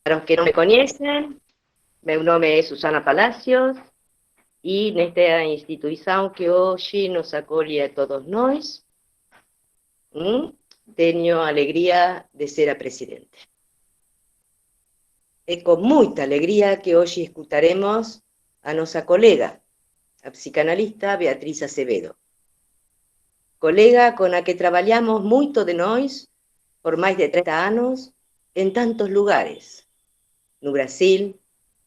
Para os que não me conhecem, meu nome é Susana Palacios e nesta instituição que hoje nos acolhe a todos nós, tenho a alegria de ser a presidente. É com muita alegria que hoje escutaremos a nossa colega, a psicanalista Beatriz Acevedo. Colega con la que trabajamos mucho de nós por más de 30 años en tantos lugares, no Brasil,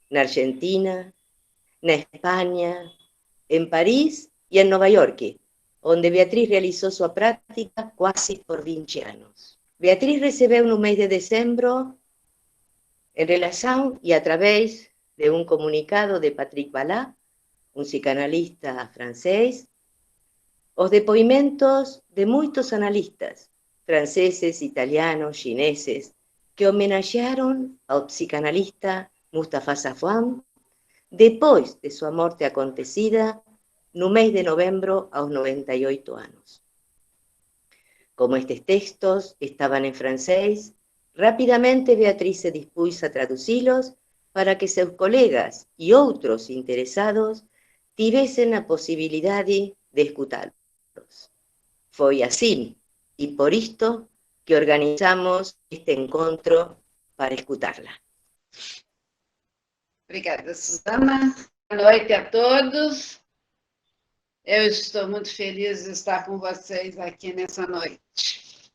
na Argentina, na España, en París y en Nueva York, donde Beatriz realizó su práctica casi por 20 años. Beatriz recibió en un mes de diciembre, en relación y a través de un comunicado de Patrick Balá, un psicanalista francés, os depoimentos de muitos analistas, franceses, italianos, chineses, que homenagearon ao psicanalista Mustafa Safwan depois de sua morte acontecida no mês de novembro aos 98 anos. Como estes textos estaban en francés, rapidamente Beatriz se dispuso a traducirlos para que seus colegas e outros interesados tivesen a posibilidade de escutarlos. Foi assim, e por isto que organizamos este encontro para escutarla. Obrigada, Susana. Boa noite a todos. Eu estou muito feliz de estar com vocês aqui nessa noite.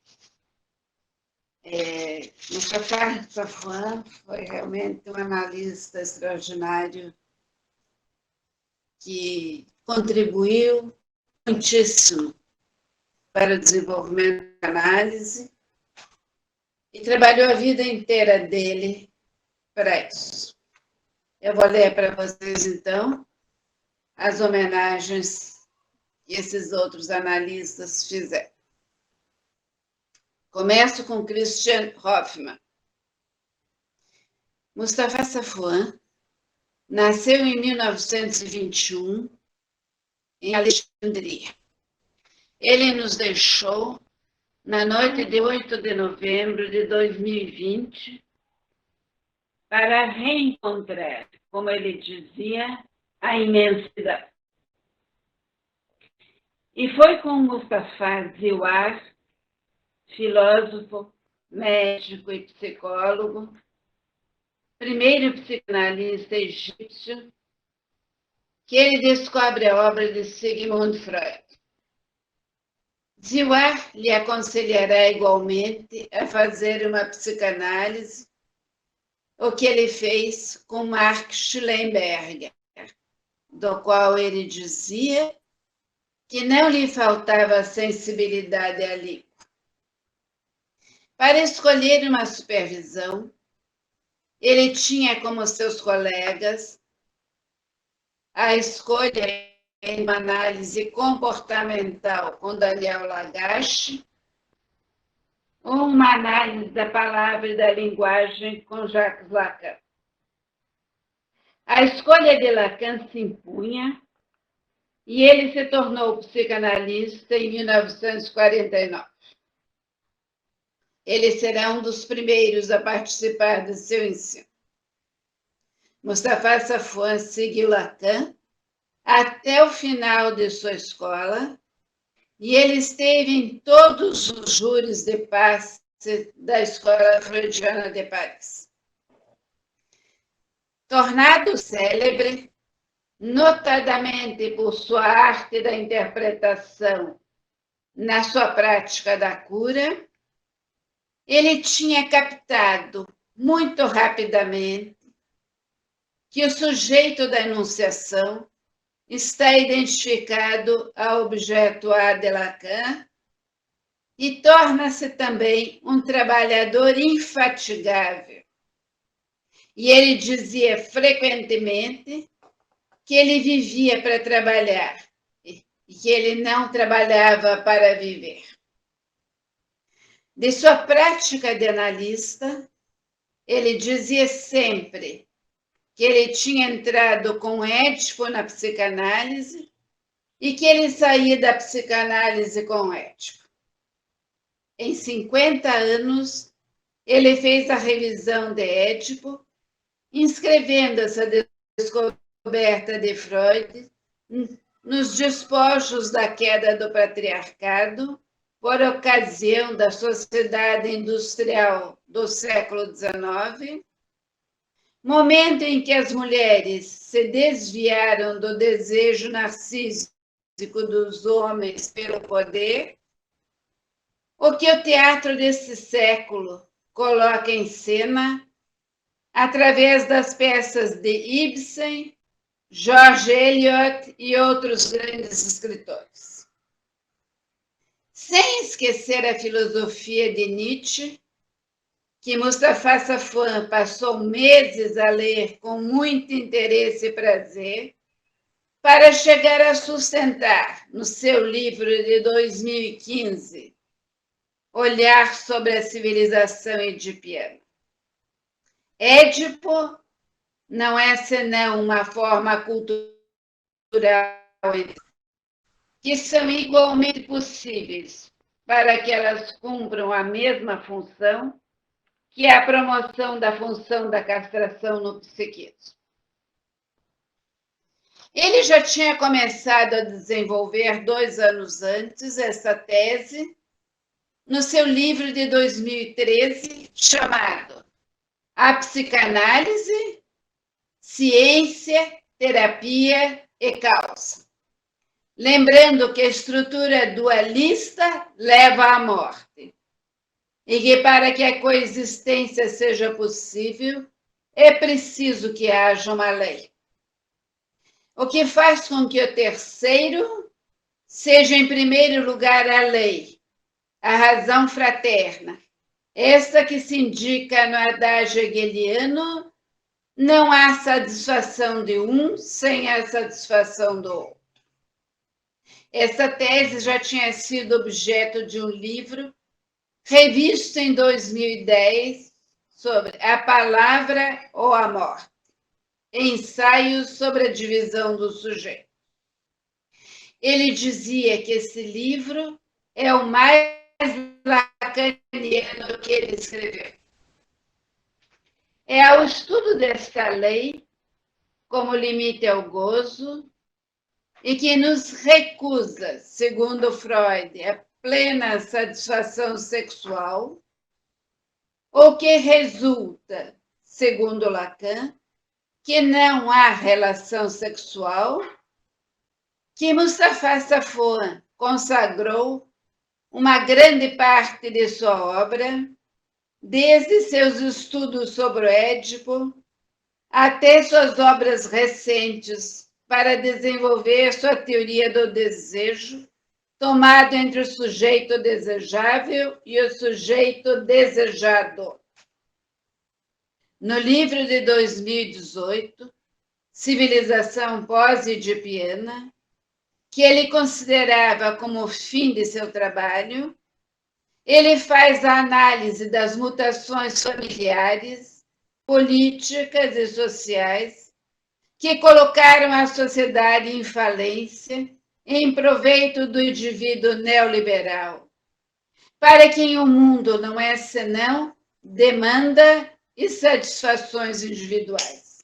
Mustafa Safwan foi realmente um analista extraordinário que contribuiu muitíssimo para o desenvolvimento da análise e trabalhou a vida inteira dele para isso. Eu vou ler para vocês, então, as homenagens que esses outros analistas fizeram. Começo com Christian Hoffmann. Mustafa Safwan nasceu em 1921 em Alexandria. Ele nos deixou na noite de 8 de novembro de 2020 para reencontrar, como ele dizia, a imensidão. E foi com Mustafa Ziwar, filósofo, médico e psicólogo, primeiro psicanalista egípcio, que ele descobre a obra de Sigmund Freud. Ziwar lhe aconselhará igualmente a fazer uma psicanálise, o que ele fez com Mark Schellenberger, do qual ele dizia que não lhe faltava sensibilidade à língua. Para escolher uma supervisão, ele tinha como seus colegas a escolha em uma análise comportamental com Daniel Lagache, ou uma análise da palavra e da linguagem com Jacques Lacan. A escolha de Lacan se impunha e ele se tornou psicanalista em 1949. Ele será um dos primeiros a participar do seu ensino. Mustafa Safwan seguiu Lacan até o final de sua escola e ele esteve em todos os júris de passe da Escola Freudiana de Paris. Tornado célebre, notadamente por sua arte da interpretação na sua prática da cura, ele tinha captado muito rapidamente que o sujeito da enunciação está identificado ao objeto A de Lacan e torna-se também um trabalhador infatigável. E ele dizia frequentemente que ele vivia para trabalhar e que ele não trabalhava para viver. De sua prática de analista, ele dizia sempre que ele tinha entrado com Édipo na psicanálise e que ele saía da psicanálise com Édipo. Em 50 anos, ele fez a revisão de Édipo, inscrevendo essa descoberta de Freud nos despojos da queda do patriarcado, por ocasião da sociedade industrial do século XIX, momento em que as mulheres se desviaram do desejo narcísico dos homens pelo poder, o que o teatro desse século coloca em cena através das peças de Ibsen, George Eliot e outros grandes escritores. Sem esquecer a filosofia de Nietzsche, que Mustafa Safwan passou meses a ler com muito interesse e prazer, para chegar a sustentar, no seu livro de 2015, Olhar sobre a Civilização Edipiana. Édipo não é senão uma forma cultural que são igualmente possíveis para que elas cumpram a mesma função, que é a promoção da função da castração no psiquismo. Ele já tinha começado a desenvolver 2 anos antes essa tese no seu livro de 2013, chamado A Psicanálise, Ciência, Terapia e Causa. Lembrando que a estrutura dualista leva à morte e que para que a coexistência seja possível, é preciso que haja uma lei. O que faz com que o terceiro seja, em primeiro lugar, a lei, a razão fraterna, esta que se indica no adágio hegeliano: não há satisfação de um sem a satisfação do outro. Essa tese já tinha sido objeto de um livro revisto em 2010 sobre a palavra ou a morte, ensaios sobre a divisão do sujeito. Ele dizia que esse livro é o mais lacaniano que ele escreveu. É ao estudo desta lei, como limite ao gozo, e que nos recusa, segundo Freud, a plena satisfação sexual, o que resulta, segundo Lacan, que não há relação sexual, que Mustafa Safwan consagrou uma grande parte de sua obra, desde seus estudos sobre o Édipo até suas obras recentes, para desenvolver sua teoria do desejo, tomado entre o sujeito desejável e o sujeito desejado. No livro de 2018, Civilização Pós-Edipiana, que ele considerava como o fim de seu trabalho, ele faz a análise das mutações familiares, políticas e sociais que colocaram a sociedade em falência em proveito do indivíduo neoliberal, para quem o mundo não é senão demanda e satisfações individuais.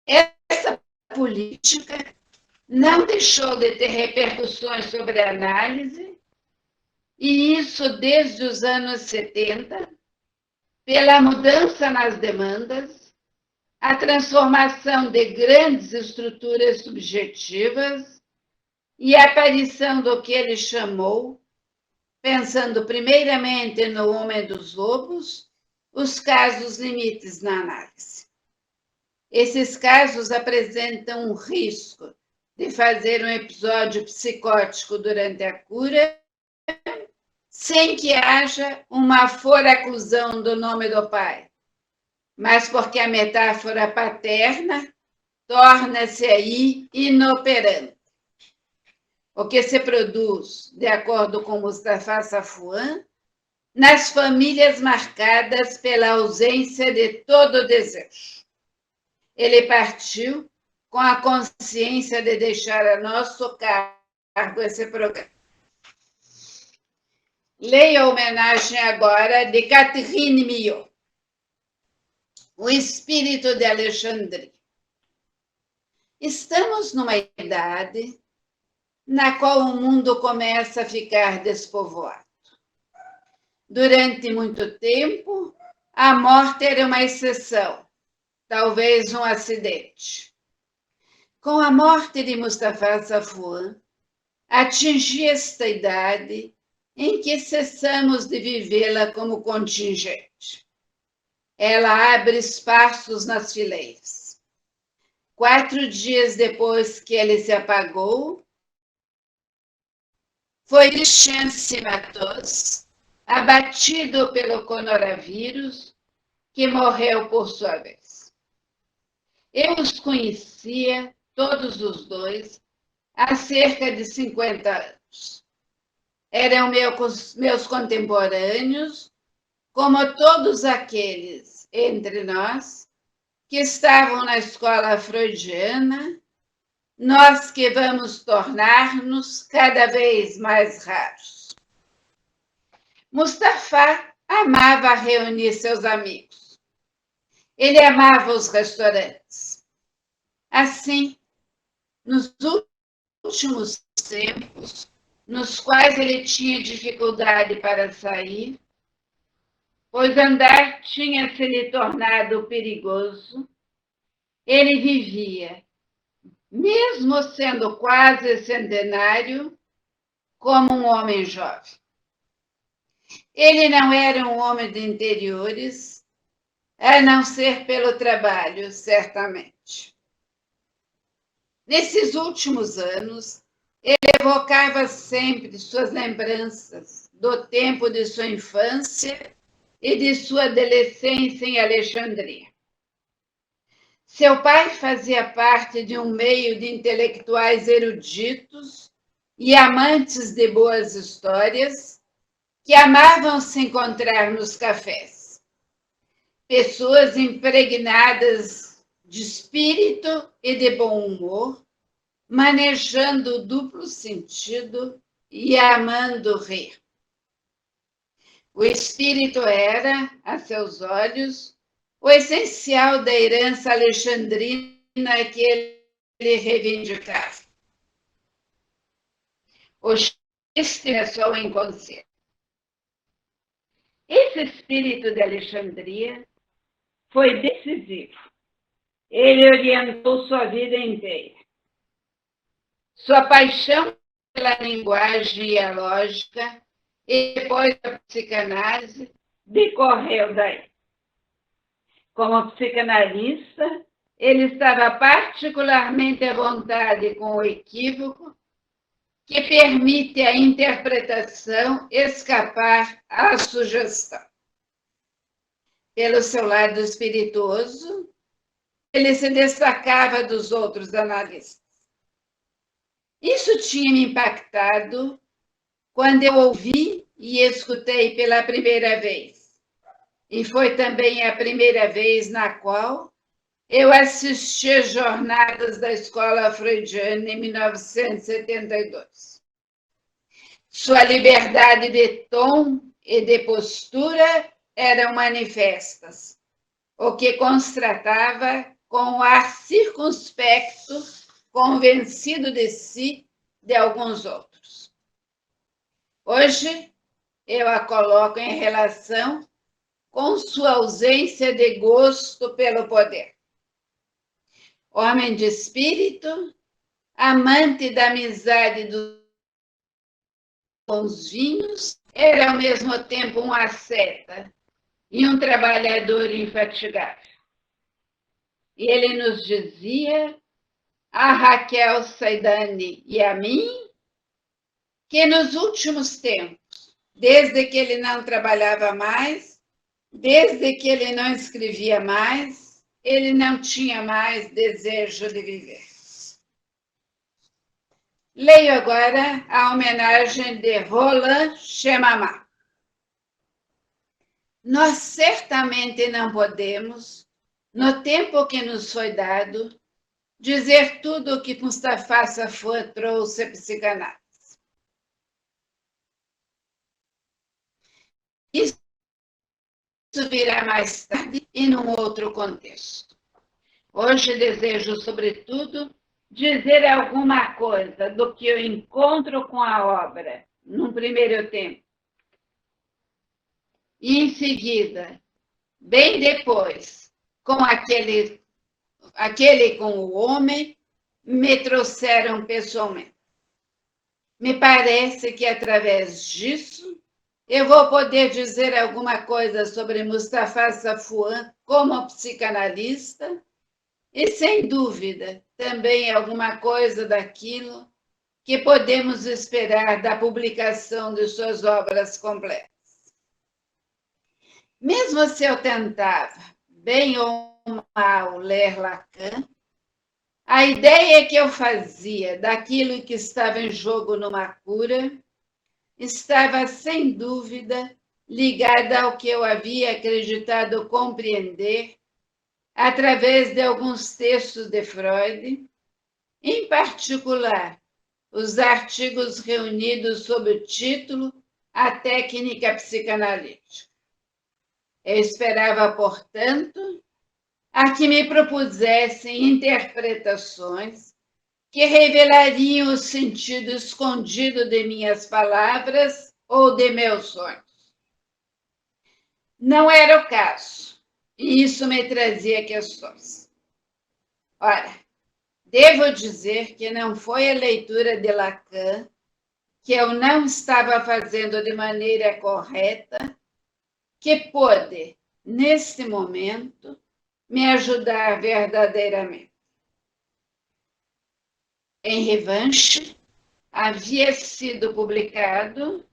Essa política não deixou de ter repercussões sobre a análise, e isso desde os anos 70, pela mudança nas demandas, a transformação de grandes estruturas subjetivas e a aparição do que ele chamou, pensando primeiramente no Homem dos Lobos, os casos limites na análise. Esses casos apresentam um risco de fazer um episódio psicótico durante a cura, sem que haja uma foraclusão do nome do pai, mas porque a metáfora paterna torna-se aí inoperante. O que se produz, de acordo com Mustafa Safwan, nas famílias marcadas pela ausência de todo desejo. Ele partiu com a consciência de deixar a nosso cargo esse programa. Leia a homenagem agora de Catherine Milhaud, O Espírito de Alexandria. Estamos numa idade na qual o mundo começa a ficar despovoado. Durante muito tempo, a morte era uma exceção, talvez um acidente. Com a morte de Mustafa Safwan, atingi esta idade em que cessamos de vivê-la como contingente. Ela abre espaços nas fileiras. 4 dias depois que ele se apagou, foi Christian Simatos, abatido pelo coronavírus, que morreu por sua vez. Eu os conhecia, todos os dois, há cerca de 50 anos. Eram meus contemporâneos, como todos aqueles entre nós que estavam na escola freudiana, nós que vamos tornar-nos cada vez mais raros. Mustafa amava reunir seus amigos. Ele amava os restaurantes. Assim, nos últimos tempos, nos quais ele tinha dificuldade para sair, pois andar tinha se lhe tornado perigoso, ele vivia, mesmo sendo quase centenário, como um homem jovem. Ele não era um homem de interiores, a não ser pelo trabalho, certamente. Nesses últimos anos, ele evocava sempre suas lembranças do tempo de sua infância e de sua adolescência em Alexandria. Seu pai fazia parte de um meio de intelectuais eruditos e amantes de boas histórias que amavam se encontrar nos cafés. Pessoas impregnadas de espírito e de bom humor, manejando o duplo sentido e amando rir. O espírito era, a seus olhos, o essencial da herança alexandrina que ele reivindicava. O xiste é só o inconsciente. Esse espírito de Alexandria foi decisivo. Ele orientou sua vida inteira. Sua paixão pela linguagem e a lógica, e depois a psicanálise, decorreu daí. Como psicanalista, ele estava particularmente à vontade com o equívoco, que permite à interpretação escapar à sugestão. Pelo seu lado espirituoso, ele se destacava dos outros analistas. Isso tinha me impactado quando eu ouvi e escutei pela primeira vez. E foi também a primeira vez na qual eu assisti às jornadas da Escola Freudiana em 1972. Sua liberdade de tom e de postura eram manifestas, o que constatava com o ar circunspecto, convencido de si, de alguns outros. Hoje, eu a coloco em relação com sua ausência de gosto pelo poder. Homem de espírito, amante da amizade dos bons vinhos, era ao mesmo tempo um asceta e um trabalhador infatigável. E ele nos dizia, a Raquel Saidani e a mim, que nos últimos tempos, desde que ele não trabalhava mais, desde que ele não escrevia mais, ele não tinha mais desejo de viver. Leio agora a homenagem de Roland Chemamá. Nós certamente não podemos, no tempo que nos foi dado, dizer tudo o que Mustafa Safwan trouxe à psicanálise. Isso virá mais tarde e num outro contexto. Hoje desejo, sobretudo, dizer alguma coisa do que eu encontro com a obra, num primeiro tempo. E, em seguida, bem depois, com aquele com o homem, me trouxeram pessoalmente. Me parece que, através disso, eu vou poder dizer alguma coisa sobre Mustafa Safwan como psicanalista e, sem dúvida, também alguma coisa daquilo que podemos esperar da publicação de suas obras completas. Mesmo se eu tentava, bem ou mal, ler Lacan, a ideia que eu fazia daquilo que estava em jogo numa cura estava, sem dúvida, ligada ao que eu havia acreditado compreender através de alguns textos de Freud, em particular, os artigos reunidos sob o título A Técnica Psicanalítica. Eu esperava, portanto, a que me propusessem interpretações que revelariam o sentido escondido de minhas palavras ou de meus sonhos. Não era o caso, e isso me trazia questões. Ora, devo dizer que não foi a leitura de Lacan que eu não estava fazendo de maneira correta que pôde, neste momento, me ajudar verdadeiramente. Em revanche, havia sido publicado,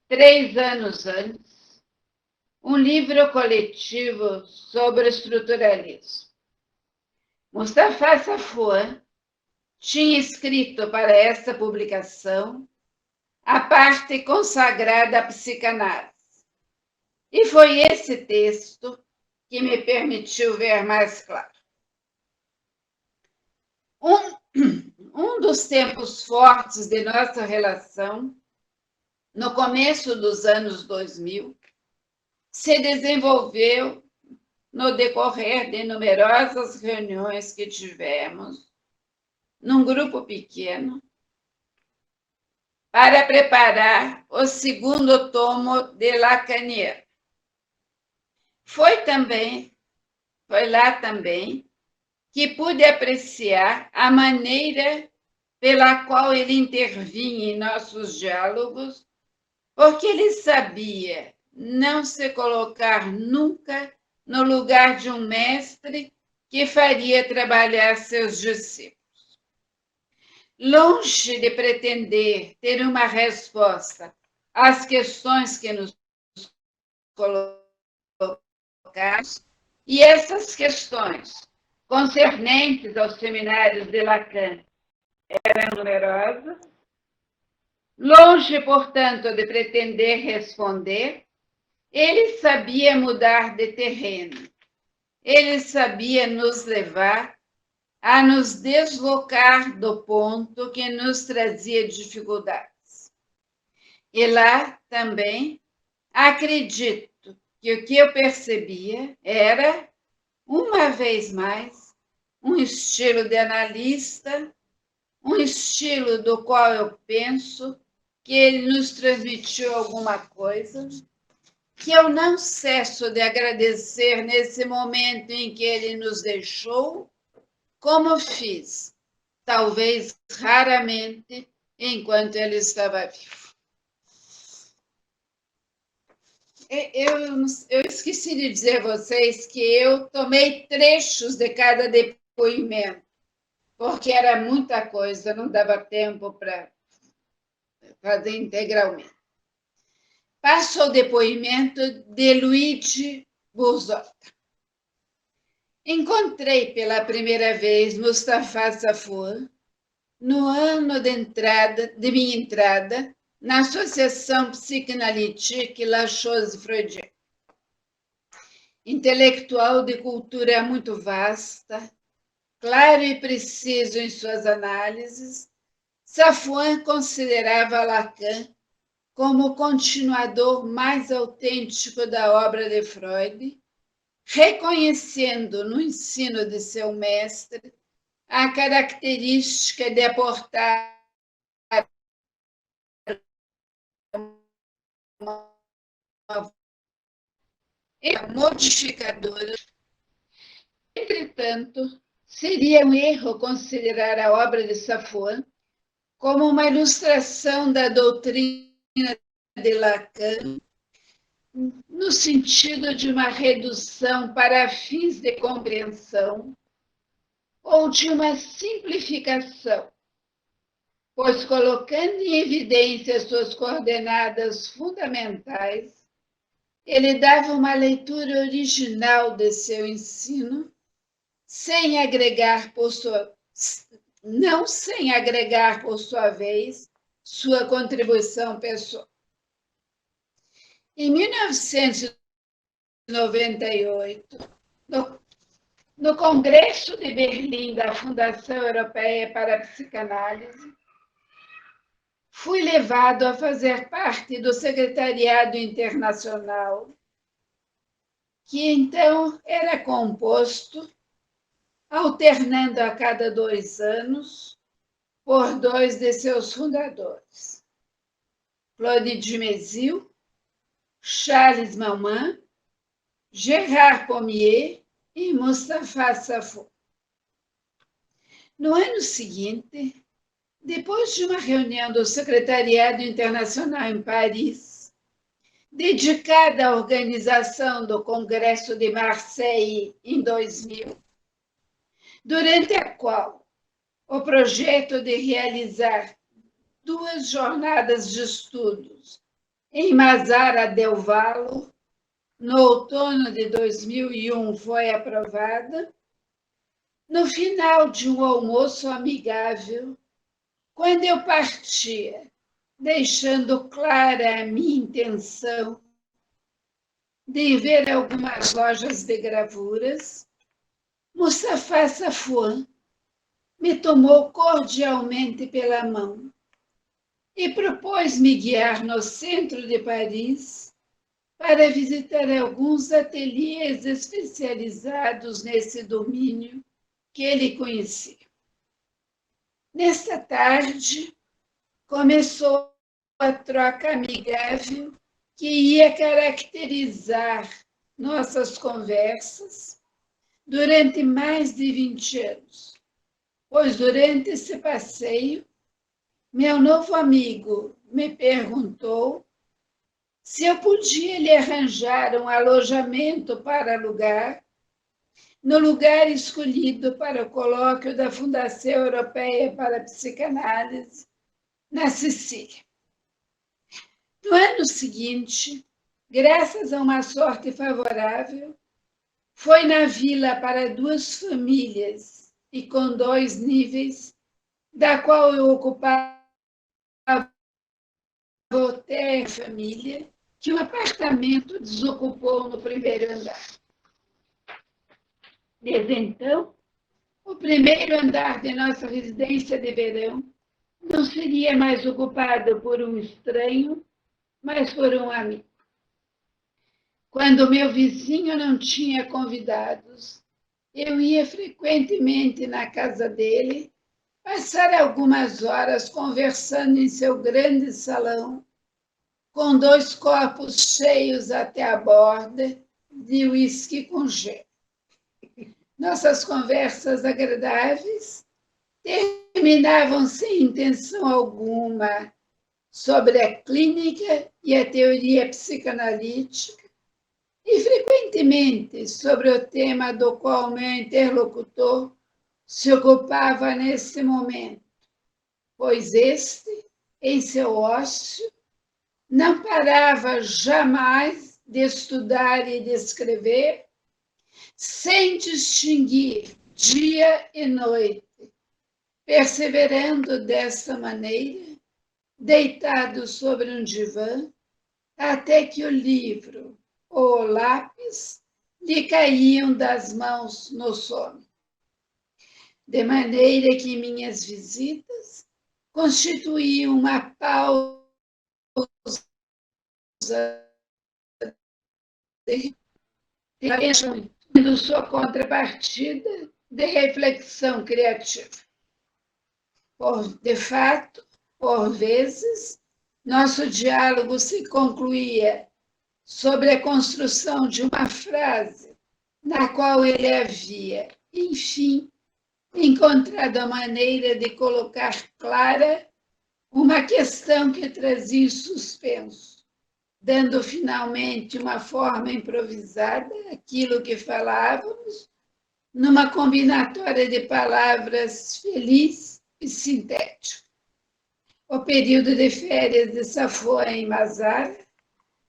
3 anos antes, um livro coletivo sobre estruturalismo. Mustafa Safwan tinha escrito para essa publicação a parte consagrada à psicanálise. E foi esse texto que me permitiu ver mais claro. Um dos tempos fortes de nossa relação, no começo dos anos 2000, se desenvolveu no decorrer de numerosas reuniões que tivemos, num grupo pequeno, para preparar o segundo tomo de Lacaniano. Foi lá também que pude apreciar a maneira pela qual ele intervinha em nossos diálogos, porque ele sabia não se colocar nunca no lugar de um mestre que faria trabalhar seus discípulos. Longe de pretender ter uma resposta às questões que nos colocamos, e essas questões concernentes aos seminários de Lacan eram numerosas, longe, portanto, de pretender responder, ele sabia mudar de terreno, ele sabia nos levar a nos deslocar do ponto que nos trazia dificuldades. E lá também acredito que o que eu percebia era, uma vez mais, um estilo de analista, um estilo do qual eu penso que ele nos transmitiu alguma coisa, que eu não cesso de agradecer nesse momento em que ele nos deixou, como fiz, talvez raramente, enquanto ele estava vivo. Eu esqueci de dizer a vocês que eu tomei trechos de cada depoimento, porque era muita coisa, não dava tempo para fazer integralmente. Passo ao depoimento de Luigi Burzotto. Encontrei pela primeira vez Mustafa Safwan no ano de minha entrada na Associação Psicanalítica La Chose Freudienne. Intelectual de cultura muito vasta, claro e preciso em suas análises, Safwan considerava Lacan como continuador mais autêntico da obra de Freud, reconhecendo no ensino de seu mestre a característica de aportar uma modificadora. Entretanto, seria um erro considerar a obra de Saffo como uma ilustração da doutrina de Lacan, no sentido de uma redução para fins de compreensão ou de uma simplificação, pois, colocando em evidência suas coordenadas fundamentais, ele dava uma leitura original de seu ensino, não sem agregar, por sua vez, sua contribuição pessoal. Em 1998, no Congresso de Berlim da Fundação Europeia para a Psicanálise, fui levado a fazer parte do secretariado internacional, que então era composto, alternando a cada 2 anos, por 2 de seus fundadores, Claude Dumézil, Charles Maumann, Gérard Pommier e Moustapha Saffo. No ano seguinte, depois de uma reunião do Secretariado Internacional em Paris, dedicada à organização do Congresso de Marseille em 2000, durante a qual o projeto de realizar 2 jornadas de estudos em Mazara del Vallo, no outono de 2001, foi aprovada, no final de um almoço amigável, quando eu partia, deixando clara a minha intenção de ver algumas lojas de gravuras, Moustapha Saffo me tomou cordialmente pela mão e propôs-me guiar no centro de Paris para visitar alguns ateliês especializados nesse domínio que ele conhecia. Nesta tarde, começou a troca amigável que ia caracterizar nossas conversas durante mais de 20 anos, pois durante esse passeio, meu novo amigo me perguntou se eu podia lhe arranjar um alojamento para alugar no lugar escolhido para o colóquio da Fundação Europeia para a Psicanálise, na Sicília. No ano seguinte, graças a uma sorte favorável, foi na vila para 2 famílias e com 2 níveis, da qual eu ocupava o hotel família, que o apartamento desocupou no primeiro andar. Desde então, o primeiro andar de nossa residência de verão não seria mais ocupado por um estranho, mas por um amigo. Quando meu vizinho não tinha convidados, eu ia frequentemente na casa dele, passar algumas horas conversando em seu grande salão, com 2 copos cheios até a borda de uísque com gelo. Nossas conversas agradáveis terminavam sem intenção alguma sobre a clínica e a teoria psicanalítica, e frequentemente sobre o tema do qual meu interlocutor se ocupava nesse momento, pois este, em seu ócio, não parava jamais de estudar e de escrever, sem distinguir dia e noite, perseverando dessa maneira, deitado sobre um divã, até que o livro ou o lápis lhe caíam das mãos no sono. De maneira que minhas visitas constituíam uma pausa tendo sua contrapartida de reflexão criativa. De fato, por vezes, nosso diálogo se concluía sobre a construção de uma frase na qual ele havia, enfim, encontrado a maneira de colocar clara uma questão que trazia em suspenso, dando finalmente uma forma improvisada àquilo que falávamos, numa combinatória de palavras feliz e sintético. O período de férias de Safoa em Mazara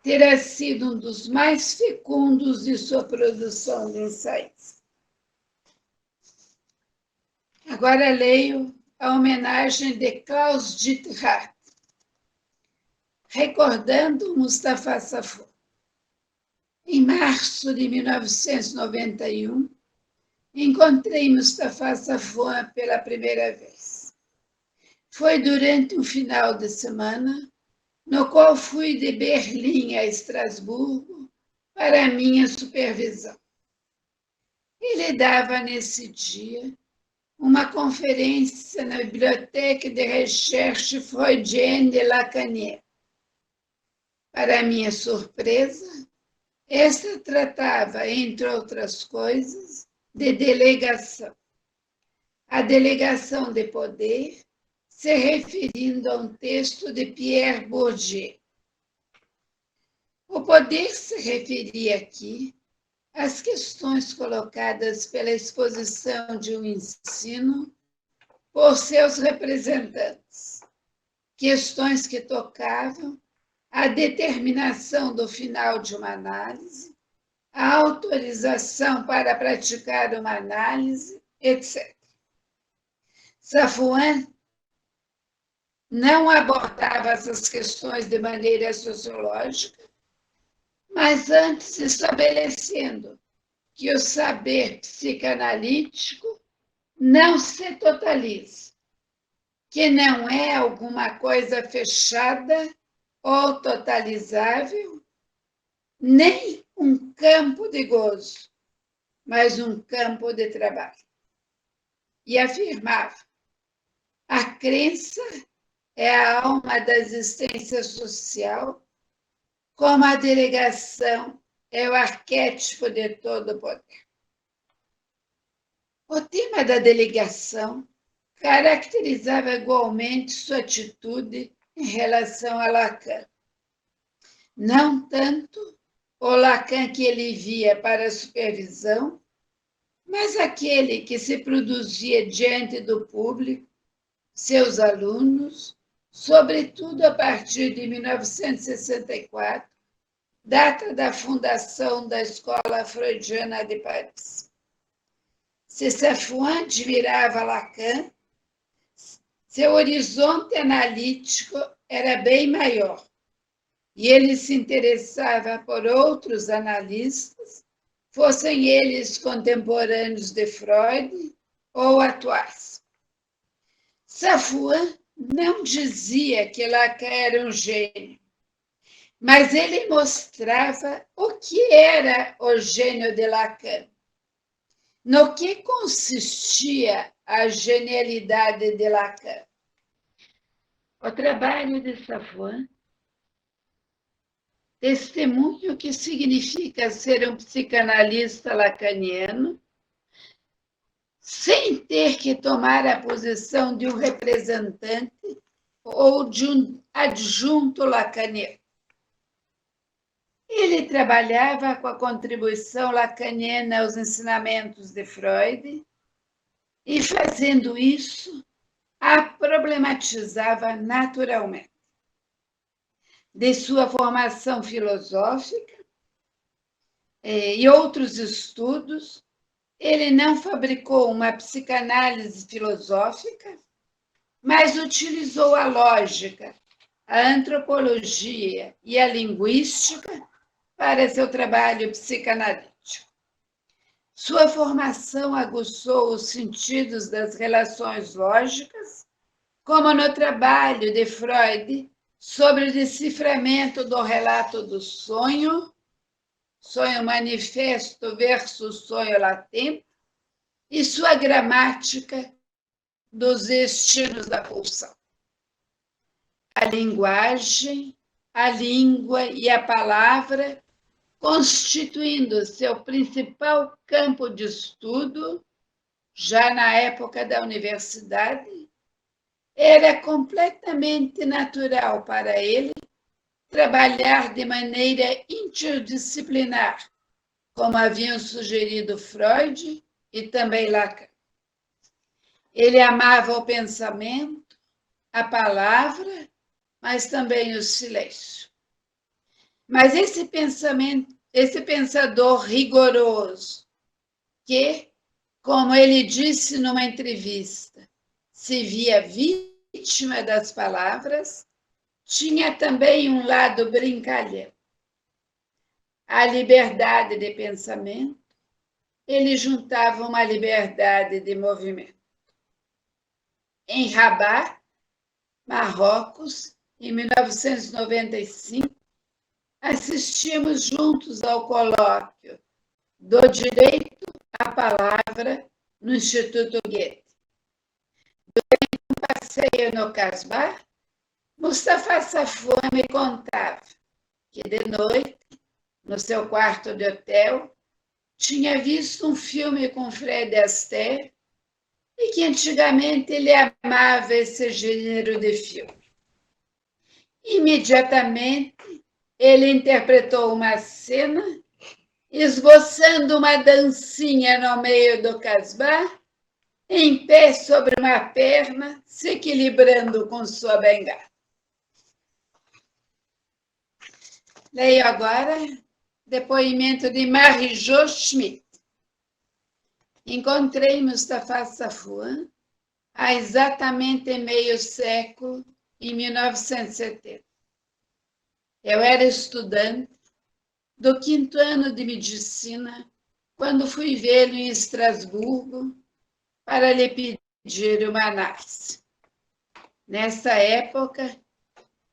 terá sido um dos mais fecundos de sua produção de ensaios. Agora leio a homenagem de Klaus Dietrich, recordando Mustafa Safo. Em março de 1991, encontrei Mustafa Safo pela primeira vez. Foi durante um final de semana, no qual fui de Berlim a Estrasburgo para a minha supervisão. Ele dava nesse dia uma conferência na Bibliothèque de Recherche Freudienne de Lacanière. Para minha surpresa, esta tratava, entre outras coisas, de delegação. A delegação de poder, se referindo a um texto de Pierre Bourdieu. O poder se referia aqui às questões colocadas pela exposição de um ensino por seus representantes, questões que tocavam a determinação do final de uma análise, a autorização para praticar uma análise, etc. Safouin não abordava essas questões de maneira sociológica, mas antes estabelecendo que o saber psicanalítico não se totaliza, que não é alguma coisa fechada ou totalizável, nem um campo de gozo, mas um campo de trabalho. E afirmava: a crença é a alma da existência social, como a delegação é o arquétipo de todo o poder. O tema da delegação caracterizava igualmente sua atitude em relação a Lacan. Não tanto o Lacan que ele via para a supervisão, mas aquele que se produzia diante do público, seus alunos, sobretudo a partir de 1964, data da fundação da Escola Freudiana de Paris. Se Safouin admirava Lacan, seu horizonte analítico era bem maior, e ele se interessava por outros analistas, fossem eles contemporâneos de Freud ou atuais. Safouin não dizia que Lacan era um gênio, mas ele mostrava o que era o gênio de Lacan, no que consistia a genialidade de Lacan. O trabalho de Safouin testemunha o que significa ser um psicanalista lacaniano, sem ter que tomar a posição de um representante ou de um adjunto lacaniano. Ele trabalhava com a contribuição lacaniana aos ensinamentos de Freud e, fazendo isso, a problematizava naturalmente. De sua formação filosófica e outros estudos, ele não fabricou uma psicanálise filosófica, mas utilizou a lógica, a antropologia e a linguística para seu trabalho psicanalítico. Sua formação aguçou os sentidos das relações lógicas, como no trabalho de Freud sobre o deciframento do relato do sonho, sonho manifesto versus sonho latente, e sua gramática dos destinos da pulsão. A linguagem, a língua e a palavra constituindo seu principal campo de estudo, já na época da universidade, era completamente natural para ele trabalhar de maneira interdisciplinar, como haviam sugerido Freud e também Lacan. Ele amava o pensamento, a palavra, mas também o silêncio. Mas esse pensador rigoroso, que, como ele disse numa entrevista, se via vítima das palavras, tinha também um lado brincalhão. A liberdade de pensamento, ele juntava uma liberdade de movimento. Em Rabat, Marrocos, em 1995, assistimos juntos ao colóquio do direito à palavra no Instituto Goethe. Durante um passeio no Casbah, Mustafa Safwan me contava que de noite, no seu quarto de hotel, tinha visto um filme com Fred Astaire e que antigamente ele amava esse gênero de filme. Imediatamente, ele interpretou uma cena, esboçando uma dancinha no meio do Casbah, em pé sobre uma perna, se equilibrando com sua bengala. Leio agora depoimento de Marie-Jo Schmidt. Encontrei Mustafa Safwan há exatamente meio século, em 1970. Eu era estudante do 5º ano de medicina quando fui vê-lo em Estrasburgo para lhe pedir uma análise. Nessa época,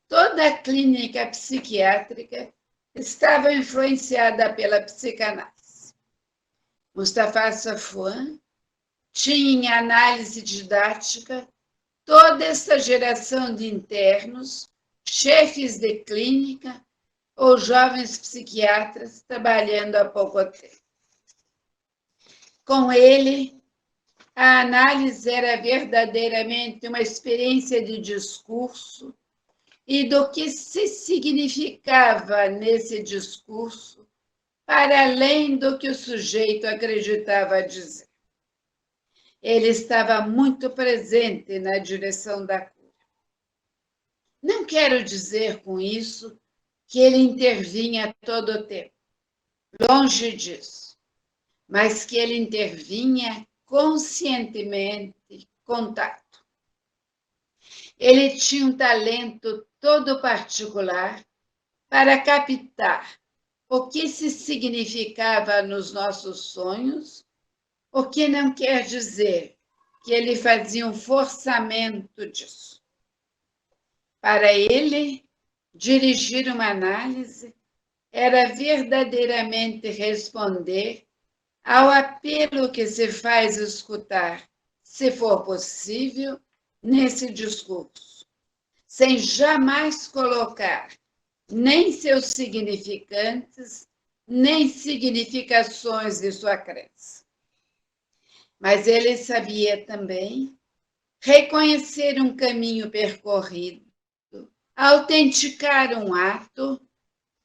toda a clínica psiquiátrica estava influenciada pela psicanálise. Mustafa Safwan tinha em análise didática toda essa geração de internos, chefes de clínica ou jovens psiquiatras trabalhando há pouco tempo. Com ele, a análise era verdadeiramente uma experiência de discurso e do que se significava nesse discurso, para além do que o sujeito acreditava dizer. Ele estava muito presente na direção da cura. Não quero dizer com isso que ele intervinha todo o tempo, longe disso, mas que ele intervinha conscientemente, com tato. Ele tinha um talento todo particular para captar o que se significava nos nossos sonhos, o que não quer dizer que ele fazia um forçamento disso. Para ele, dirigir uma análise era verdadeiramente responder ao apelo que se faz escutar, se for possível, nesse discurso, sem jamais colocar nem seus significantes, nem significações de sua crença. Mas ele sabia também reconhecer um caminho percorrido, autenticar um ato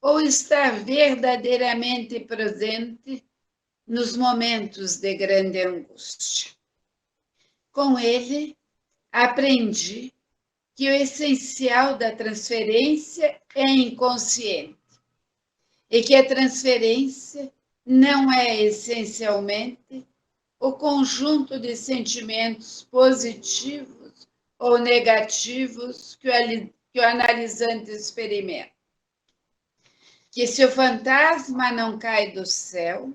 ou estar verdadeiramente presente nos momentos de grande angústia. Com ele, aprendi que o essencial da transferência é inconsciente e que a transferência não é essencialmente o conjunto de sentimentos positivos ou negativos que o analisante experimenta. Que se o fantasma não cai do céu,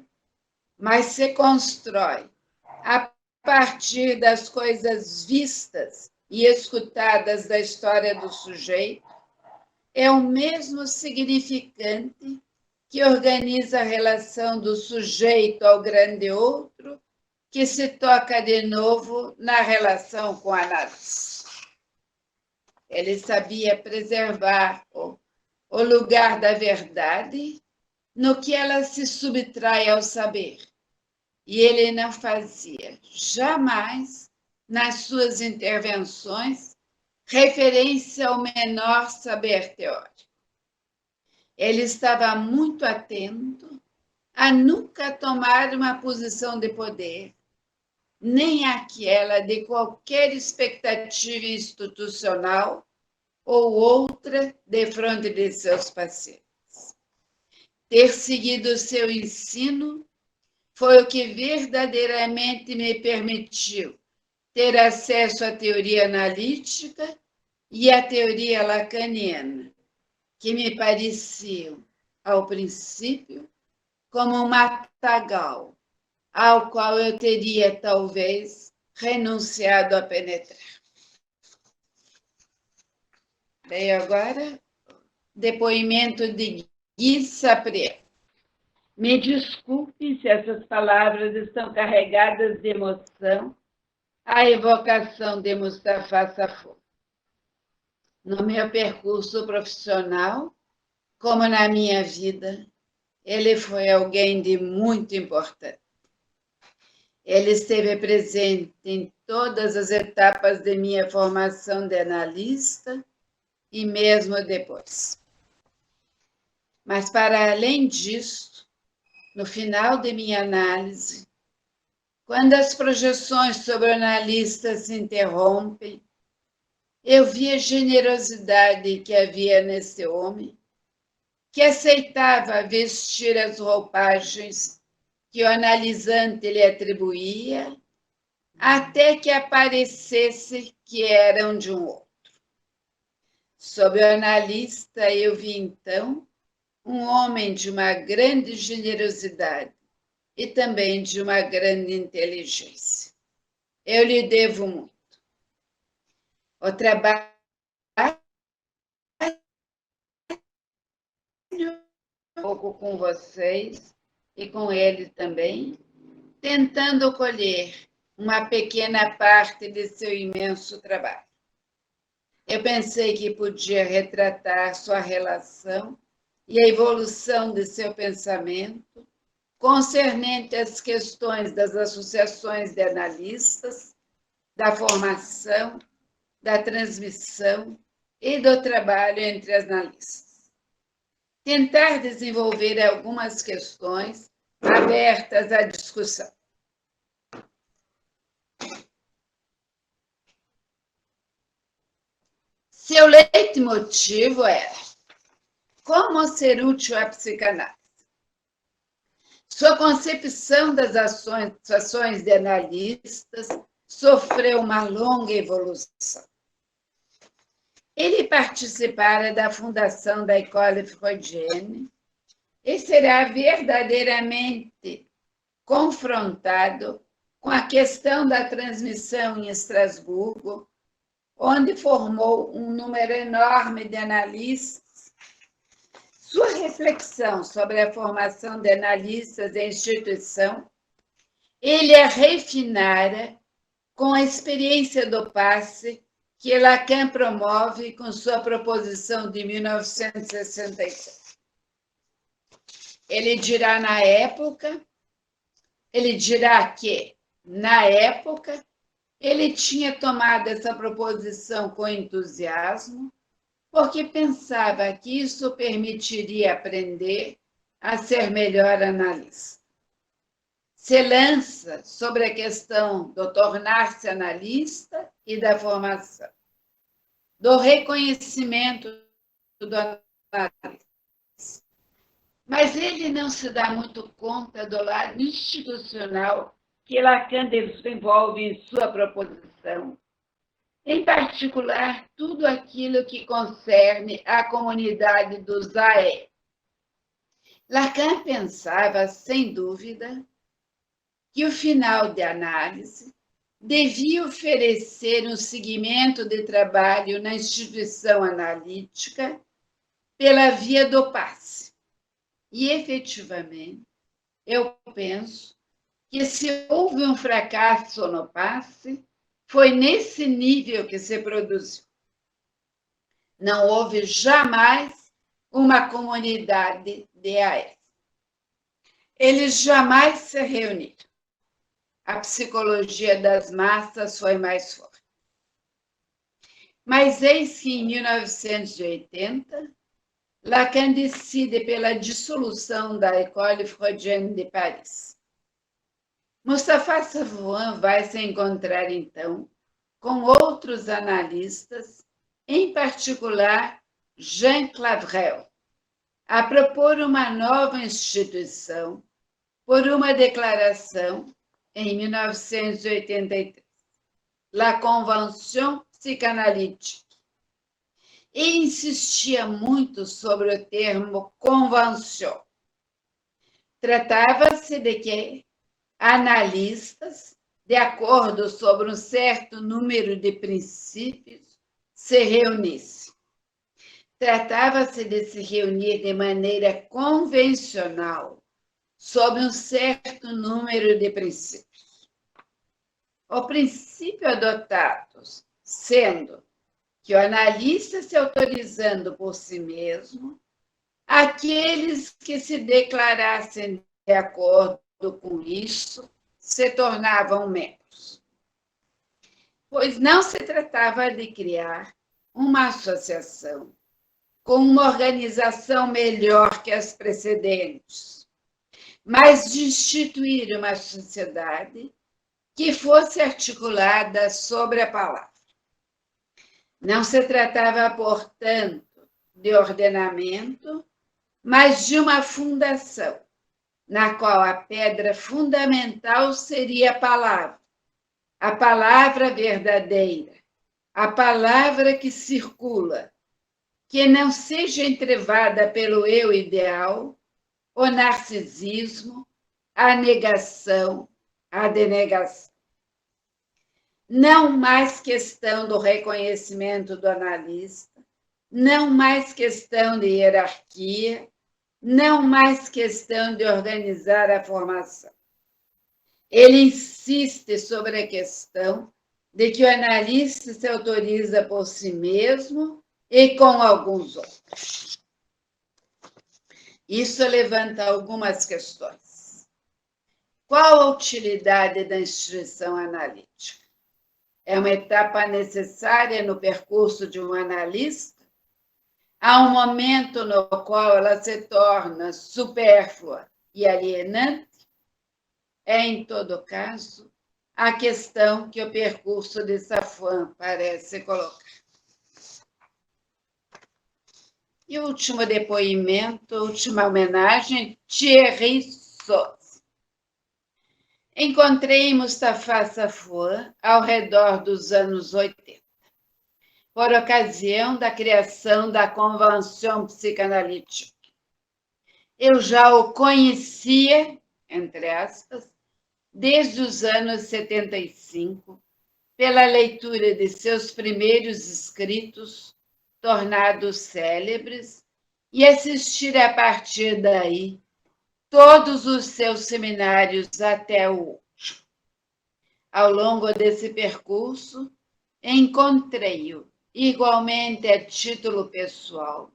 mas se constrói a partir das coisas vistas e escutadas da história do sujeito, é o mesmo significante que organiza a relação do sujeito ao grande outro, que se toca de novo na relação com a análise. Ele sabia preservar o lugar da verdade no que ela se subtrai ao saber. E ele não fazia jamais, nas suas intervenções, referência ao menor saber teórico. Ele estava muito atento a nunca tomar uma posição de poder, nem aquela de qualquer expectativa institucional ou outra defronte de seus pacientes. Ter seguido seu ensino foi o que verdadeiramente me permitiu ter acesso à teoria analítica e à teoria lacaniana, que me pareciam, ao princípio, como um matagal, ao qual eu teria, talvez, renunciado a penetrar. Bem, agora, depoimento de Guy Sapre. Me desculpe se essas palavras estão carregadas de emoção, a evocação de Mustafa Safo. No meu percurso profissional, como na minha vida, ele foi alguém de muito importante. Ele esteve presente em todas as etapas de minha formação de analista e mesmo depois. Mas, para além disso, no final de minha análise, quando as projeções sobre o analista se interrompem, eu vi a generosidade que havia nesse homem, que aceitava vestir as roupagens que o analisante lhe atribuía, até que aparecesse que eram de um outro. Sob o analista, eu vi, então, um homem de uma grande generosidade e também de uma grande inteligência. Eu lhe devo muito. O trabalho um pouco com vocês e com ele também, tentando colher uma pequena parte de seu imenso trabalho. Eu pensei que podia retratar sua relação e a evolução de seu pensamento concernente às questões das associações de analistas, da formação, da transmissão e do trabalho entre analistas. Tentar desenvolver algumas questões abertas à discussão. Seu leitmotiv era como ser útil à psicanálise. Sua concepção das ações de analistas sofreu uma longa evolução. Ele participara da fundação da École Freudienne e será verdadeiramente confrontado com a questão da transmissão em Estrasburgo, onde formou um número enorme de analistas. Sua reflexão sobre a formação de analistas em instituição, ele a refinara com a experiência do passe que Lacan promove com sua proposição de 1967. Ele dirá que, na época, ele tinha tomado essa proposição com entusiasmo, porque pensava que isso permitiria aprender a ser melhor analista. Se lança sobre a questão do tornar-se analista e da formação, do reconhecimento do analista. Mas ele não se dá muito conta do lado institucional que Lacan desenvolve em sua proposição, em particular, tudo aquilo que concerne a comunidade dos AE. Lacan pensava, sem dúvida, que o final de análise devia oferecer um segmento de trabalho na instituição analítica pela via do passe. E, efetivamente, eu penso que se houve um fracasso no passe, foi nesse nível que se produziu. Não houve jamais uma comunidade DAS. Eles jamais se reuniram. A psicologia das massas foi mais forte. Mas eis que em 1980, Lacan decide pela dissolução da École Freudienne de Paris. Mustapha Safwan vai se encontrar, então, com outros analistas, em particular Jean Clavrel, a propor uma nova instituição por uma declaração em 1983, La Convention Psychanalytique, e insistia muito sobre o termo convention. Tratava-se de que analistas, de acordo sobre um certo número de princípios, se reunissem. Tratava-se de se reunir de maneira convencional, sob um certo número de princípios. O princípio adotado sendo que o analista se autorizando por si mesmo, aqueles que se declarassem de acordo com isso se tornavam membros. Pois não se tratava de criar uma associação com uma organização melhor que as precedentes, mas de instituir uma sociedade que fosse articulada sobre a palavra. Não se tratava, portanto, de ordenamento, mas de uma fundação, na qual a pedra fundamental seria a palavra verdadeira, a palavra que circula, que não seja entrevada pelo eu ideal, o narcisismo, a negação, a denegação. Não mais questão do reconhecimento do analista, não mais questão de hierarquia, não mais questão de organizar a formação. Ele insiste sobre a questão de que o analista se autoriza por si mesmo e com alguns outros. Isso levanta algumas questões. Qual a utilidade da instituição analítica? É uma etapa necessária no percurso de um analista? Há um momento no qual ela se torna supérflua e alienante? É, em todo caso, a questão que o percurso de Safwan parece colocar. E o último depoimento, última homenagem, Thierry Sauce. Encontrei Mustapha Safwan ao redor dos anos 80, por ocasião da criação da Convention Psychanalytique. Eu já o conhecia, entre aspas, desde os anos 75, pela leitura de seus primeiros escritos, tornados célebres, e assistir a partir daí todos os seus seminários até o último. Ao longo desse percurso, encontrei-o, igualmente a título pessoal,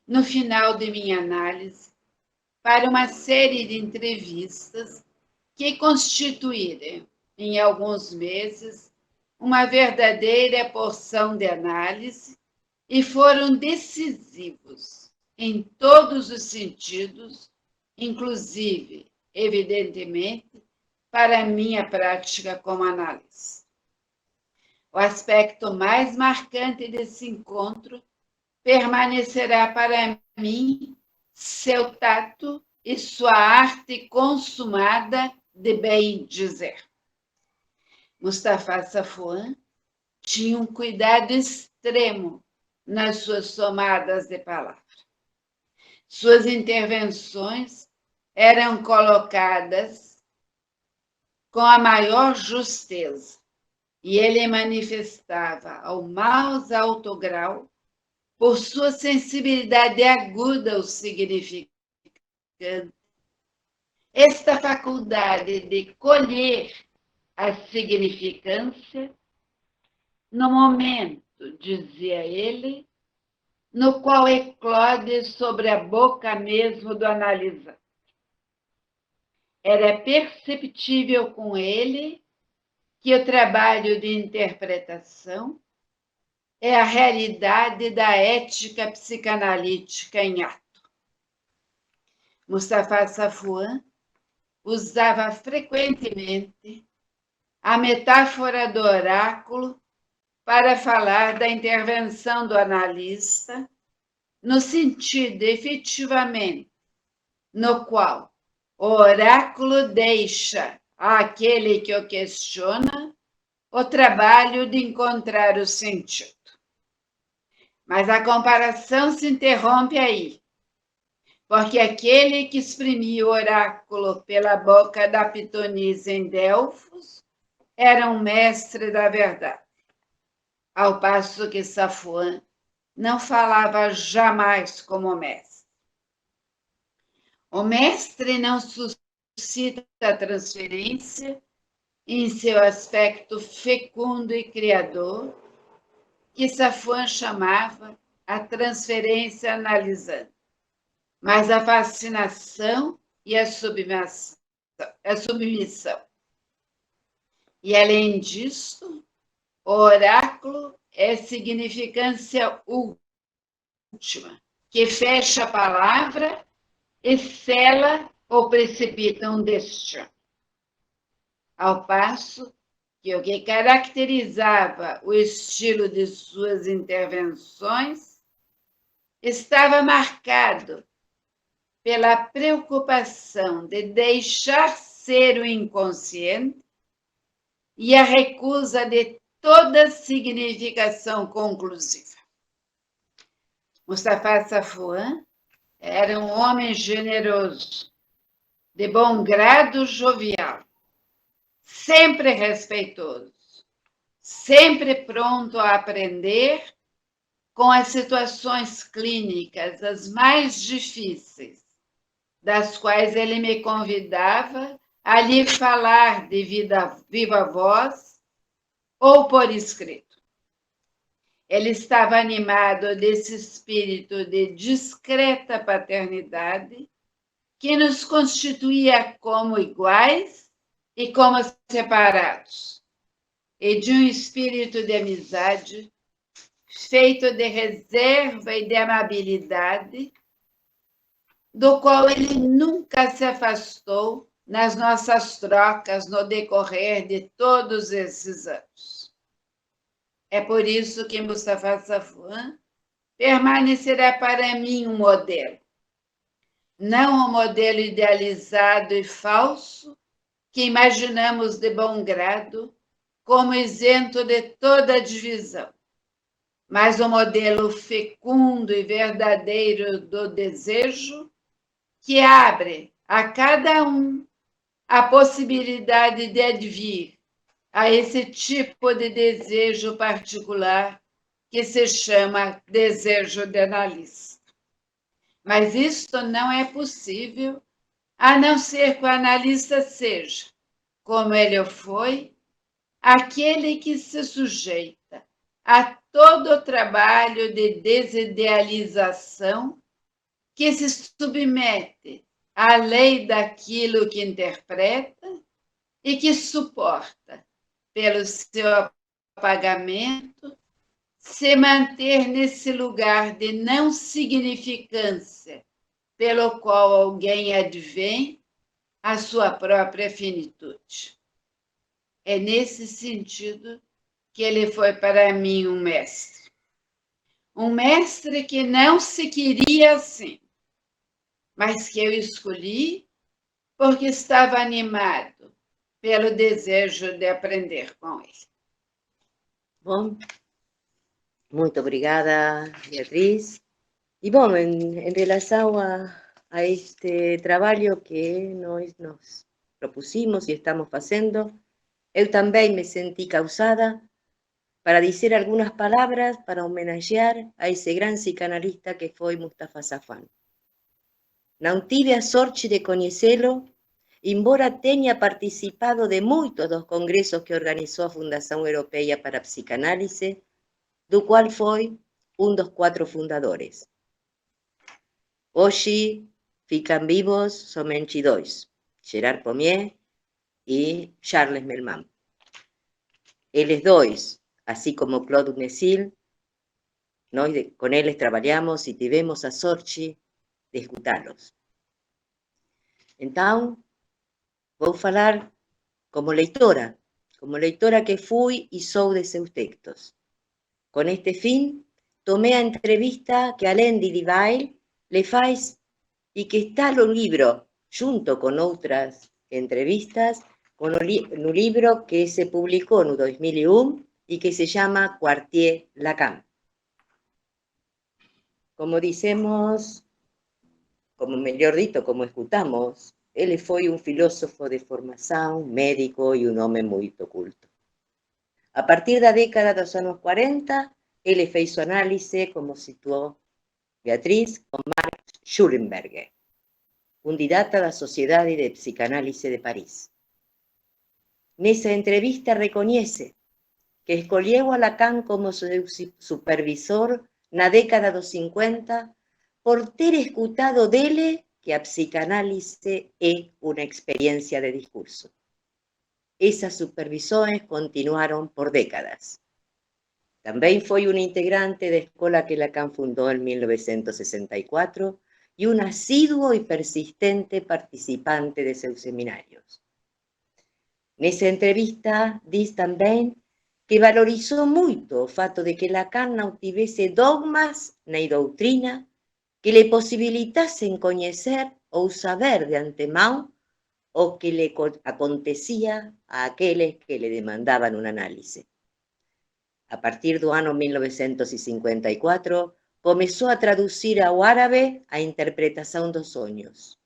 no final de minha análise, para uma série de entrevistas que constituíram, em alguns meses, uma verdadeira porção de análise e foram decisivos em todos os sentidos, inclusive, evidentemente, para a minha prática como analista. O aspecto mais marcante desse encontro permanecerá para mim seu tato e sua arte consumada de bem dizer. Mustapha Safwan tinha um cuidado extremo nas suas tomadas de palavra. Suas intervenções eram colocadas com a maior justeza e ele manifestava ao mais alto grau por sua sensibilidade aguda ao significante, esta faculdade de colher a significância no momento, dizia ele, no qual eclode sobre a boca mesmo do analisante. Era perceptível com ele que o trabalho de interpretação é a realidade da ética psicanalítica em ato. Mustafa Safwan usava frequentemente a metáfora do oráculo para falar da intervenção do analista, no sentido, efetivamente, no qual o oráculo deixa àquele que o questiona o trabalho de encontrar o sentido. Mas a comparação se interrompe aí, porque aquele que exprimia o oráculo pela boca da pitonisa em Delfos era um mestre da verdade, ao passo que Safwan não falava jamais como mestre. O mestre não suscita a transferência em seu aspecto fecundo e criador, que Safwan chamava a transferência analisante, mas a fascinação e a submissão. E, além disso, o oráculo é significância última, que fecha a palavra e sela ou precipita um destino. Ao passo que o que caracterizava o estilo de suas intervenções estava marcado pela preocupação de deixar ser o inconsciente e a recusa de toda significação conclusiva. Mustafa Safwan era um homem generoso, de bom grado jovial, sempre respeitoso, sempre pronto a aprender com as situações clínicas as mais difíceis, das quais ele me convidava a lhe falar de viva voz ou por escrito. Ele estava animado desse espírito de discreta paternidade que nos constituía como iguais e como separados, e de um espírito de amizade feito de reserva e de amabilidade, do qual ele nunca se afastou nas nossas trocas no decorrer de todos esses anos. É por isso que Mustafa Safwan permanecerá para mim um modelo. Não um modelo idealizado e falso que imaginamos de bom grado como isento de toda divisão, mas um modelo fecundo e verdadeiro do desejo que abre a cada um a possibilidade de advir a esse tipo de desejo particular que se chama desejo de analista. Mas isto não é possível a não ser que o analista seja, como ele o foi, aquele que se sujeita a todo o trabalho de desidealização que se submete à lei daquilo que interpreta e que suporta, pelo seu apagamento, se manter nesse lugar de não significância, pelo qual alguém advém a sua própria finitude. É nesse sentido que ele foi para mim um mestre. Um mestre que não se queria assim, mas que eu escolhi porque estava animado pelo desejo de aprender com ele. Bom, muito obrigada, Beatriz. E bom, em relação a este trabalho que nós nos propusemos e estamos fazendo, eu também me senti causada para dizer algunas palabras para homenagear a ese gran psicanalista que foi Mustafa Safwan. Não tive a sorte de conhecê-lo, embora tenha participado de muitos dos congressos que organizou a Fundação Europeia para a Psicanálise, do qual foi dos 4 fundadores. Hoje ficam vivos somente 2, Gerard Pommier e Charles Melman. Eles 2, assim como Claude Messil, nós com eles trabalhamos e tivemos a sorte de escutá-los. Então, vou falar como leitora que fui e sou de seus textos. Com este fim, tomei a entrevista que Alain Didivail le faz e que está no livro, junto com outras entrevistas, no livro que se publicou no 2001 e que se chama Quartier Lacan. Como dizemos, como melhor dito, como escutamos, ele foi filósofo de formação, médico e homem muito culto. A partir da década dos anos 40, ele fez sua análise, como situou Beatriz, com Marc Schulenberger, fundidata da Sociedade de Psicanálise de Paris. Nessa entrevista reconhece que escolheu a Lacan como seu supervisor na década dos 50 por ter escutado dele que a psicanálise é uma experiência de discurso. Essas supervisões continuaram por décadas. Também foi integrante da escola que Lacan fundou em 1964 e assíduo e persistente participante de seus seminários. Nessa entrevista, diz também que valorizou muito o fato de que Lacan não tivesse dogmas nem doutrina que lhe possibilitassem conhecer ou saber de antemão o que lhe acontecia a aqueles que lhe demandavam uma análise. A partir do ano 1954, começou a traduzir ao árabe a interpretação dos sonhos.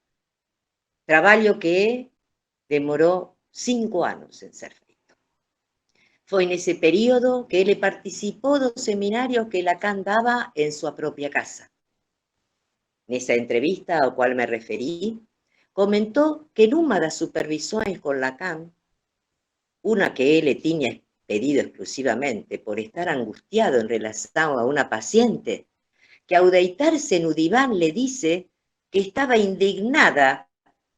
Trabalho que demorou 5 anos em ser feito. Foi nesse período que ele participou dos seminários que Lacan dava em sua própria casa. Nessa entrevista ao qual me referi, comentou que numa das supervisões com Lacan, uma que ele tinha pedido exclusivamente por estar angustiado en relación a una paciente, que ao deitarse no diván le dice que estaba indignada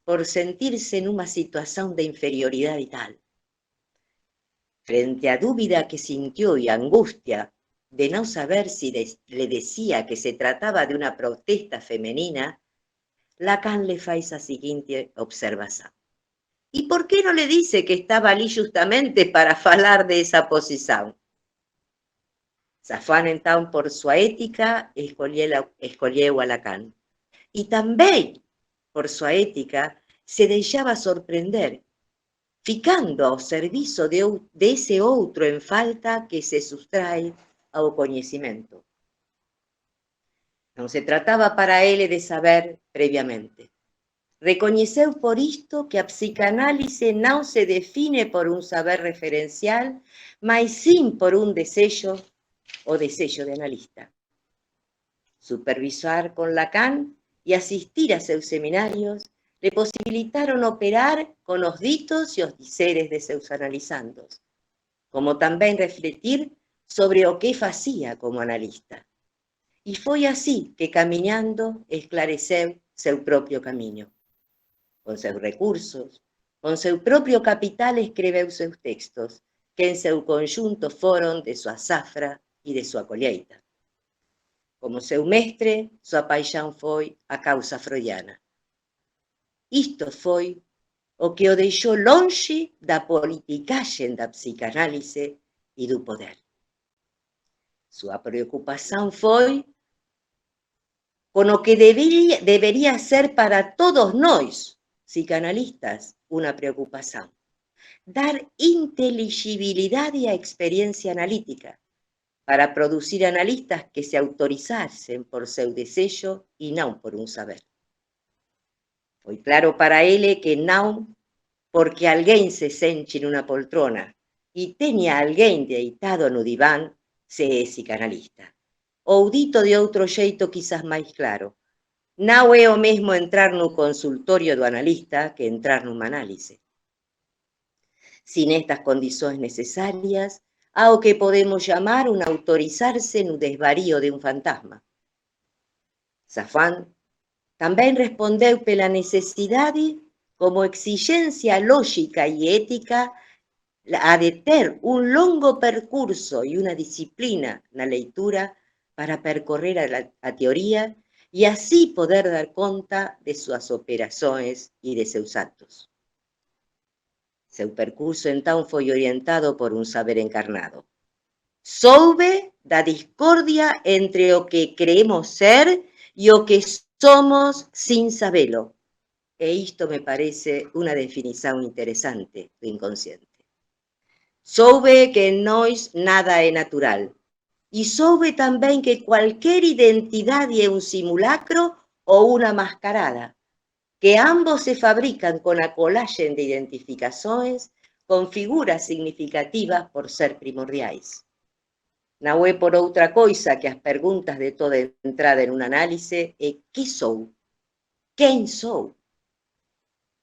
por sentirse en una situación de inferioridad y tal. Frente a dúvida que sintió y angustia de no saber si le decía que se trataba de una protesta femenina, Lacan le faz a seguinte observación. ¿Y por qué no le dice que estaba allí justamente para falar de esa posición? Safwan, então, por sua ética, escolheu a Lacan. E também, por sua ética, se deixava surpreender, ficando ao serviço desse outro em falta que se sustrai ao conhecimento. Não se tratava para ele de saber previamente. Reconheceu por isto que a psicanálise não se define por saber referencial, mas sim por desejo, o desejo de analista. Supervisar con Lacan y asistir a seus seminarios le posibilitaron operar con los ditos y los dizeres de seus analizandos, como también refletir sobre o que facía como analista. Y foi así que caminando esclareceu seu propio camino. Con seus recursos, con seu propio capital escreveu seus textos, que en seu conjunto foron de sua safra e de sua colheita. Como seu mestre, sua paixão foi a causa freudiana. Isto foi o que o deixou longe da politicagem da psicanálise e do poder. Sua preocupação foi con o que debería ser para todos nós, psicanalistas, uma preocupação. Dar inteligibilidade à experiência analítica, para producir analistas que se autorizassem por seu desejo e não por saber. Foi claro para ele que não porque alguém se sente numa poltrona, e tenha alguém deitado no divã, se é psicanalista. Ou dito de outro jeito, quizás mais claro, não é o mesmo entrar no consultório do analista que entrar numa análise. Sin estas condições necessárias, há o que podemos chamar un autorizarse no desvarío de un fantasma. Safwan também respondeu pela necessidade como exigência lógica e ética a de ter um longo percurso e uma disciplina na leitura para percorrer a teoria e assim poder dar conta de suas operações e de seus atos. Seu percurso, então, foi orientado por um saber encarnado. Soube da discórdia entre o que creemos ser e o que somos sin sabê-lo. E isto me parece uma definição interessante do inconsciente. Soube que en nós nada é natural. E soube também que qualquer identidade é um simulacro ou uma mascarada, que ambos se fabrican con la colagem de identificações com figuras significativas por ser primordiais. Não é por outra coisa que as perguntas de toda entrada em uma análise é que sou? Quem sou?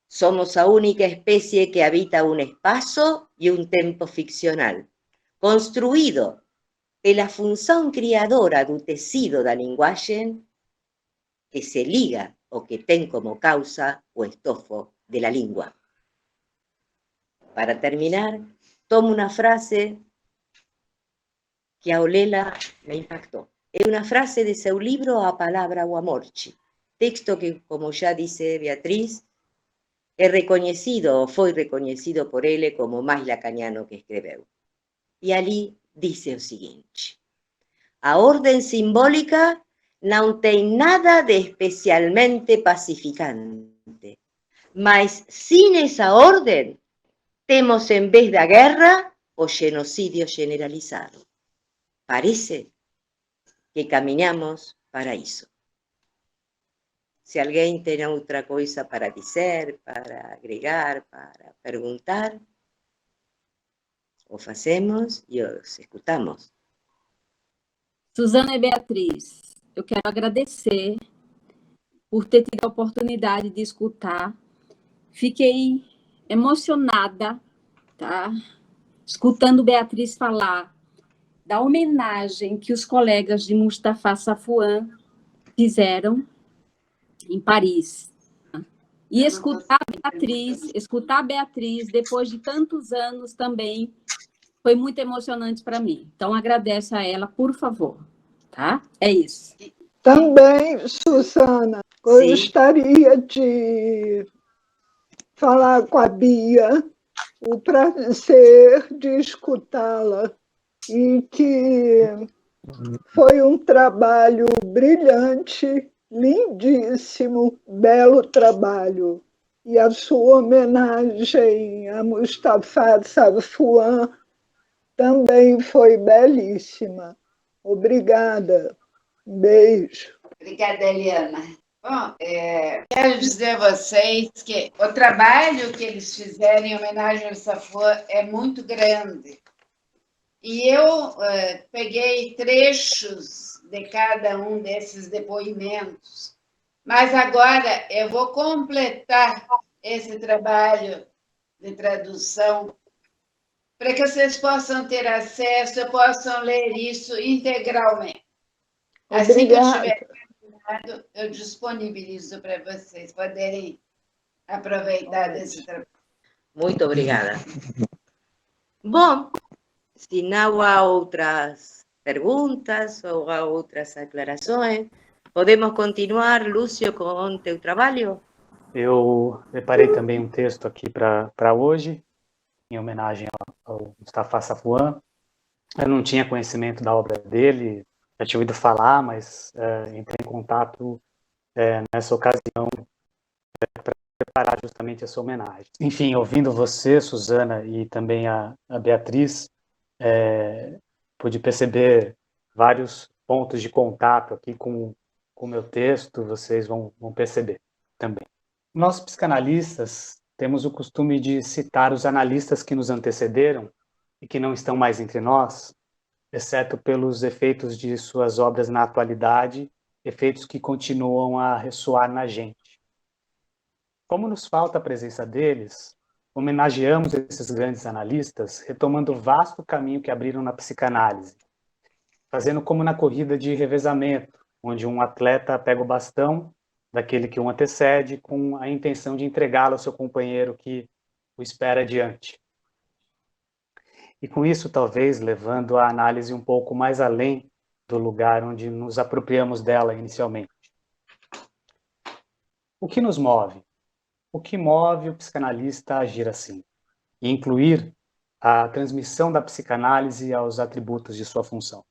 Somos a única especie que habita un espaço e un tempo ficcional, construído pela função criadora do tecido da linguagem que se liga o que tem como causa o estofo de la língua. Para terminar, tomo uma frase que ao lê-la me impactou. É uma frase de seu livro A Palavra ou a Morte, texto que, como já disse Beatriz, é reconhecido ou foi reconhecido por ele como o mais lacaniano que escreveu. E ali dice o seguinte: a ordem simbólica não tem nada de especialmente pacificante, mas sin essa ordem temos, em vez da guerra, o genocídio generalizado. Parece que caminhamos para isso. Se alguém tem outra coisa para dizer, para agregar, para perguntar, o fazemos e os escutamos. Suzana e Beatriz, eu quero agradecer por ter tido a oportunidade de escutar. Fiquei emocionada, tá? Escutando Beatriz falar da homenagem que os colegas de Mustafa Safwan fizeram em Paris. E escutar a Beatriz, depois de tantos anos também, foi muito emocionante para mim. Então, agradeço a ela, por favor. Tá? É isso. Também, Suzana, gostaria de falar com a Bia, o prazer de escutá-la, e que foi um trabalho brilhante, lindíssimo, belo trabalho. E a sua homenagem a Mustafa Safwan também foi belíssima. Obrigada. Um beijo. Obrigada, Eliana. Bom, quero dizer a vocês que o trabalho que eles fizeram em homenagem ao Safwan é muito grande. E eu peguei trechos de cada um desses depoimentos. Mas agora eu vou completar esse trabalho de tradução para que vocês possam ter acesso e possam ler isso integralmente. Assim que eu estiver terminado, eu disponibilizo para vocês poderem aproveitar desse trabalho. Muito obrigada. Bom, se não há outras perguntas ou há outras aclarações, podemos continuar, Lúcio, com o teu trabalho? Eu preparei também um texto aqui para hoje, em homenagem ao Mustafa Safwan. Eu não tinha conhecimento da obra dele, já tinha ouvido falar, mas entrei em contato nessa ocasião para preparar justamente essa homenagem. Enfim, ouvindo você, Suzana, e também a Beatriz, pude perceber vários pontos de contato aqui com o meu texto, vocês vão perceber também. Nós, psicanalistas, temos o costume de citar os analistas que nos antecederam e que não estão mais entre nós, exceto pelos efeitos de suas obras na atualidade, efeitos que continuam a ressoar na gente. Como nos falta a presença deles, homenageamos esses grandes analistas, retomando o vasto caminho que abriram na psicanálise, fazendo como na corrida de revezamento, onde um atleta pega o bastão daquele que o antecede com a intenção de entregá-lo ao seu companheiro que o espera adiante. E com isso, talvez, levando a análise um pouco mais além do lugar onde nos apropriamos dela inicialmente. O que nos move? O que move o psicanalista a agir assim? E incluir a transmissão da psicanálise aos atributos de sua função.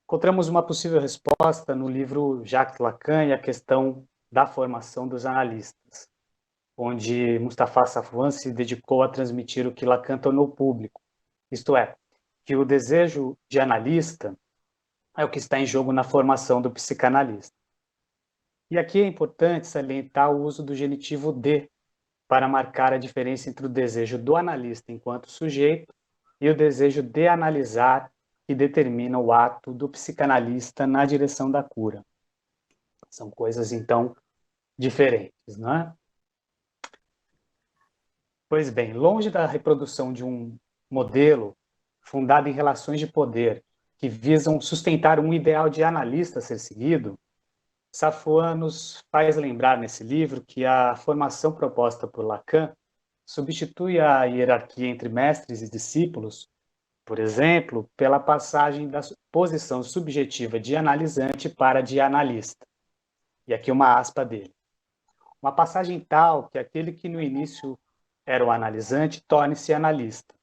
Encontramos uma possível resposta no livro Jacques Lacan e a questão da formação dos analistas, onde Mustapha Safwan se dedicou a transmitir o que Lacan tornou público, isto é, que o desejo de analista é o que está em jogo na formação do psicanalista. E aqui é importante salientar o uso do genitivo de, para marcar a diferença entre o desejo do analista enquanto sujeito e o desejo de analisar, que determina o ato do psicanalista na direção da cura. São coisas, então, diferentes, não é? Pois bem, longe da reprodução de um modelo fundado em relações de poder que visam sustentar um ideal de analista a ser seguido, Safwan nos faz lembrar nesse livro que a formação proposta por Lacan substitui a hierarquia entre mestres e discípulos, por exemplo, pela passagem da posição subjetiva de analisante para de analista. E aqui uma aspa dele. Uma passagem tal que aquele que no início era o analisante torne-se analista.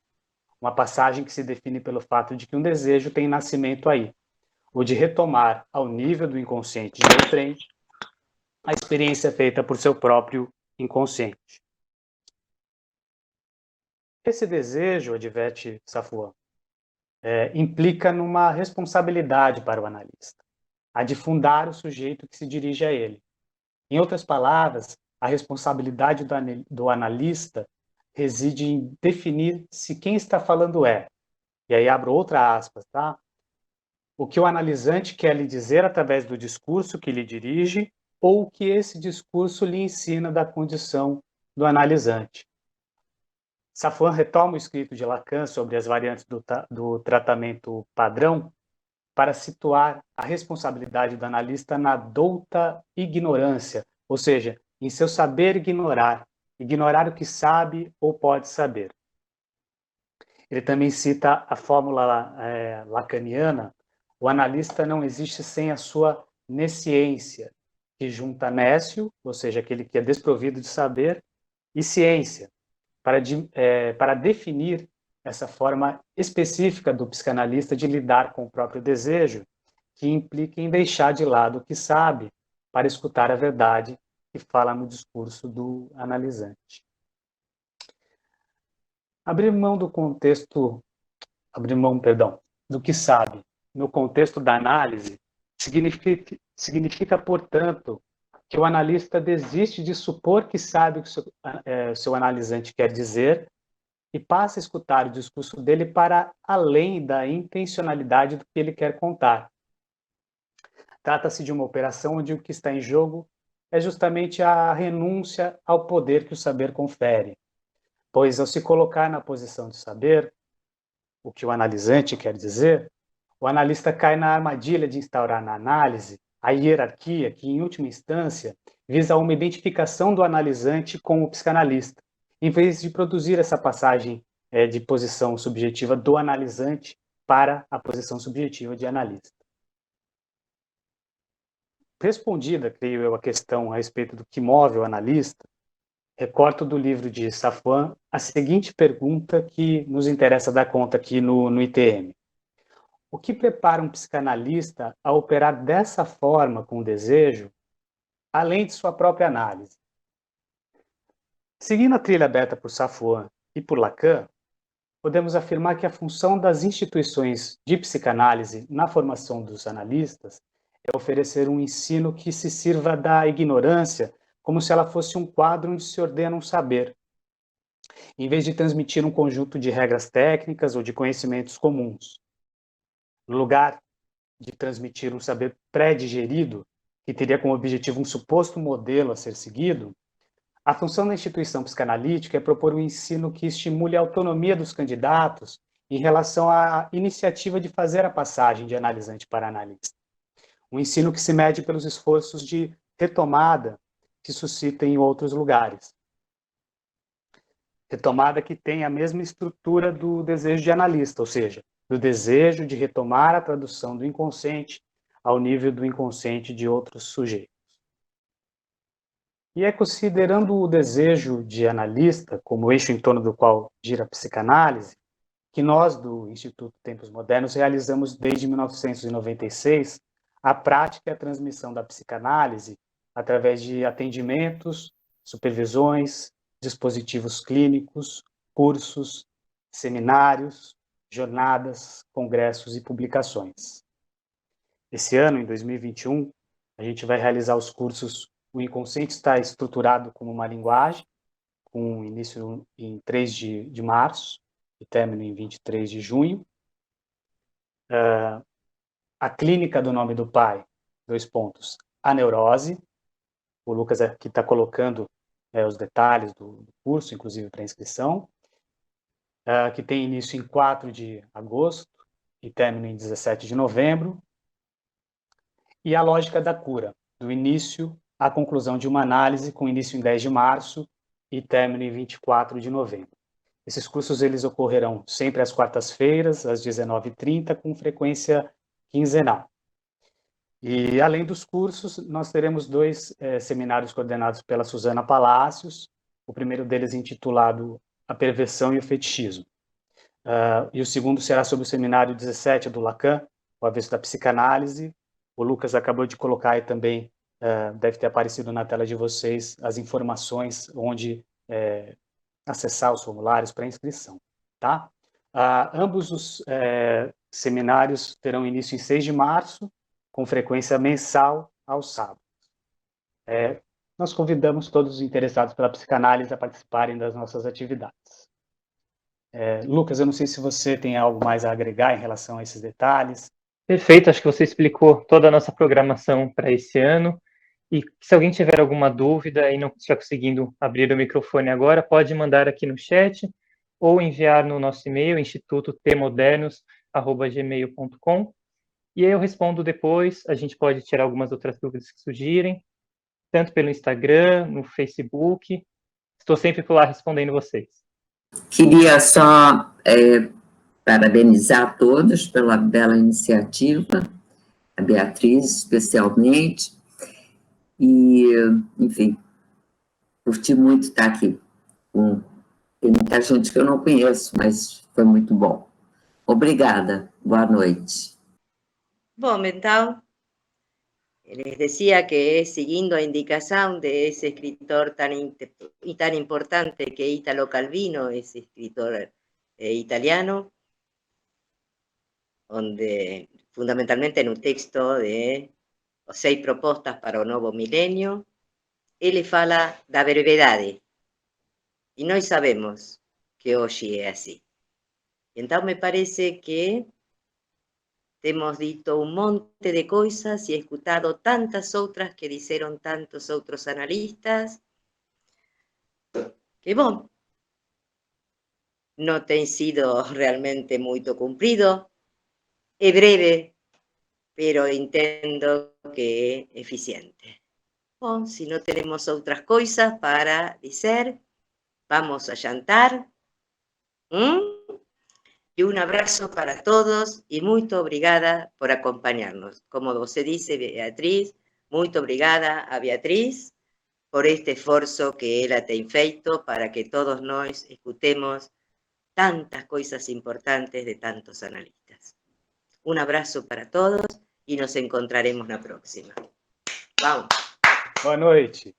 Uma passagem que se define pelo fato de que um desejo tem nascimento aí, o de retomar ao nível do inconsciente de outrem a experiência feita por seu próprio inconsciente. Esse desejo, adverte Safwan, implica numa responsabilidade para o analista, a de fundar o sujeito que se dirige a ele. Em outras palavras, a responsabilidade do analista reside em definir se quem está falando é, e aí abro outra aspas, tá? O que o analisante quer lhe dizer através do discurso que lhe dirige ou o que esse discurso lhe ensina da condição do analisante. Safwan retoma o escrito de Lacan sobre as variantes do tratamento padrão para situar a responsabilidade do analista na douta ignorância, ou seja, em seu saber ignorar o que sabe ou pode saber. Ele também cita a fórmula lacaniana: o analista não existe sem a sua nesciência, que junta nécio, ou seja, aquele que é desprovido de saber, e ciência, para definir essa forma específica do psicanalista de lidar com o próprio desejo, que implica em deixar de lado o que sabe para escutar a verdade que fala no discurso do analisante. Abrir mão do que sabe no contexto da análise significa, portanto, que o analista desiste de supor que sabe o que o seu analisante quer dizer e passa a escutar o discurso dele para além da intencionalidade do que ele quer contar. Trata-se de uma operação onde o que está em jogo é justamente a renúncia ao poder que o saber confere, pois ao se colocar na posição de saber o que o analisante quer dizer, o analista cai na armadilha de instaurar na análise a hierarquia que, em última instância, visa uma identificação do analisante com o psicanalista, em vez de produzir essa passagem de posição subjetiva do analisante para a posição subjetiva de analista. Respondida, creio eu, a questão a respeito do que move o analista, recorto do livro de Safwan a seguinte pergunta que nos interessa dar conta aqui no ITM. O que prepara um psicanalista a operar dessa forma com o desejo, além de sua própria análise? Seguindo a trilha aberta por Safwan e por Lacan, podemos afirmar que a função das instituições de psicanálise na formação dos analistas é oferecer um ensino que se sirva da ignorância como se ela fosse um quadro onde se ordena um saber, em vez de transmitir um conjunto de regras técnicas ou de conhecimentos comuns. No lugar de transmitir um saber pré-digerido, que teria como objetivo um suposto modelo a ser seguido, a função da instituição psicanalítica é propor um ensino que estimule a autonomia dos candidatos em relação à iniciativa de fazer a passagem de analisante para analista. Um ensino que se mede pelos esforços de retomada que suscita em outros lugares. Retomada que tem a mesma estrutura do desejo de analista, ou seja, do desejo de retomar a tradução do inconsciente ao nível do inconsciente de outros sujeitos. E é considerando o desejo de analista como eixo em torno do qual gira a psicanálise, que nós, do Instituto Tempos Modernos, realizamos desde 1996 a prática e a transmissão da psicanálise através de atendimentos, supervisões, dispositivos clínicos, cursos, seminários, jornadas, congressos e publicações. Esse ano, em 2021, a gente vai realizar os cursos O Inconsciente está estruturado como uma linguagem, com início em 3 de março e término em 23 de junho. A Clínica do Nome do Pai, a neurose. O Lucas aqui está colocando os detalhes do curso, inclusive para inscrição, que tem início em 4 de agosto e término em 17 de novembro. E a Lógica da Cura, do início à conclusão de uma análise, com início em 10 de março e término em 24 de novembro. Esses cursos eles ocorrerão sempre às quartas-feiras, às 19h30, com frequência quinzenal. E, além dos cursos, nós teremos 2 seminários coordenados pela Suzana Palácios, o primeiro deles intitulado A Perversão e o Fetichismo. E o segundo será sobre o seminário 17 do Lacan, o Avesso da Psicanálise. O Lucas acabou de colocar aí também, deve ter aparecido na tela de vocês, as informações onde acessar os formulários para inscrição. Tá? Ambos os seminários terão início em 6 de março, com frequência mensal aos sábados. Nós convidamos todos os interessados pela psicanálise a participarem das nossas atividades. Lucas, eu não sei se você tem algo mais a agregar em relação a esses detalhes. Perfeito, acho que você explicou toda a nossa programação para esse ano. E se alguém tiver alguma dúvida e não estiver conseguindo abrir o microfone agora, pode mandar aqui no chat ou enviar no nosso e-mail, institutotmodernos@gmail.com. E aí eu respondo depois, a gente pode tirar algumas outras dúvidas que surgirem, tanto pelo Instagram, no Facebook. Estou sempre por lá respondendo vocês. Queria só parabenizar a todos pela bela iniciativa, a Beatriz especialmente, e, enfim, curti muito estar aqui. Tem muita gente que eu não conheço, mas foi muito bom. Obrigada, boa noite. Bom, então, les decía que siguiendo a indicación de ese escritor tan importante que Italo Calvino, ese escritor italiano, donde fundamentalmente en un texto de 6 propostas para o novo milenio, ele fala da brevidade, e nós sabemos que hoje é assim. Então me parece que hemos dito un monte de cosas y escuchado tantas otras que dijeron tantos otros analistas, que bom, no tem sido realmente muy cumplido, es breve, pero intento que es eficiente. Bom, si no tenemos otras cosas para decir, vamos a jantar. Y un abrazo para todos y muy obrigada por acompañarnos. Como você dice, Beatriz, muy obrigada a Beatriz por este esfuerzo que ella tem feito para que todos nos escuchemos tantas cosas importantes de tantos analistas. Un abrazo para todos y nos encontraremos la próxima. Vamos. Boa noite.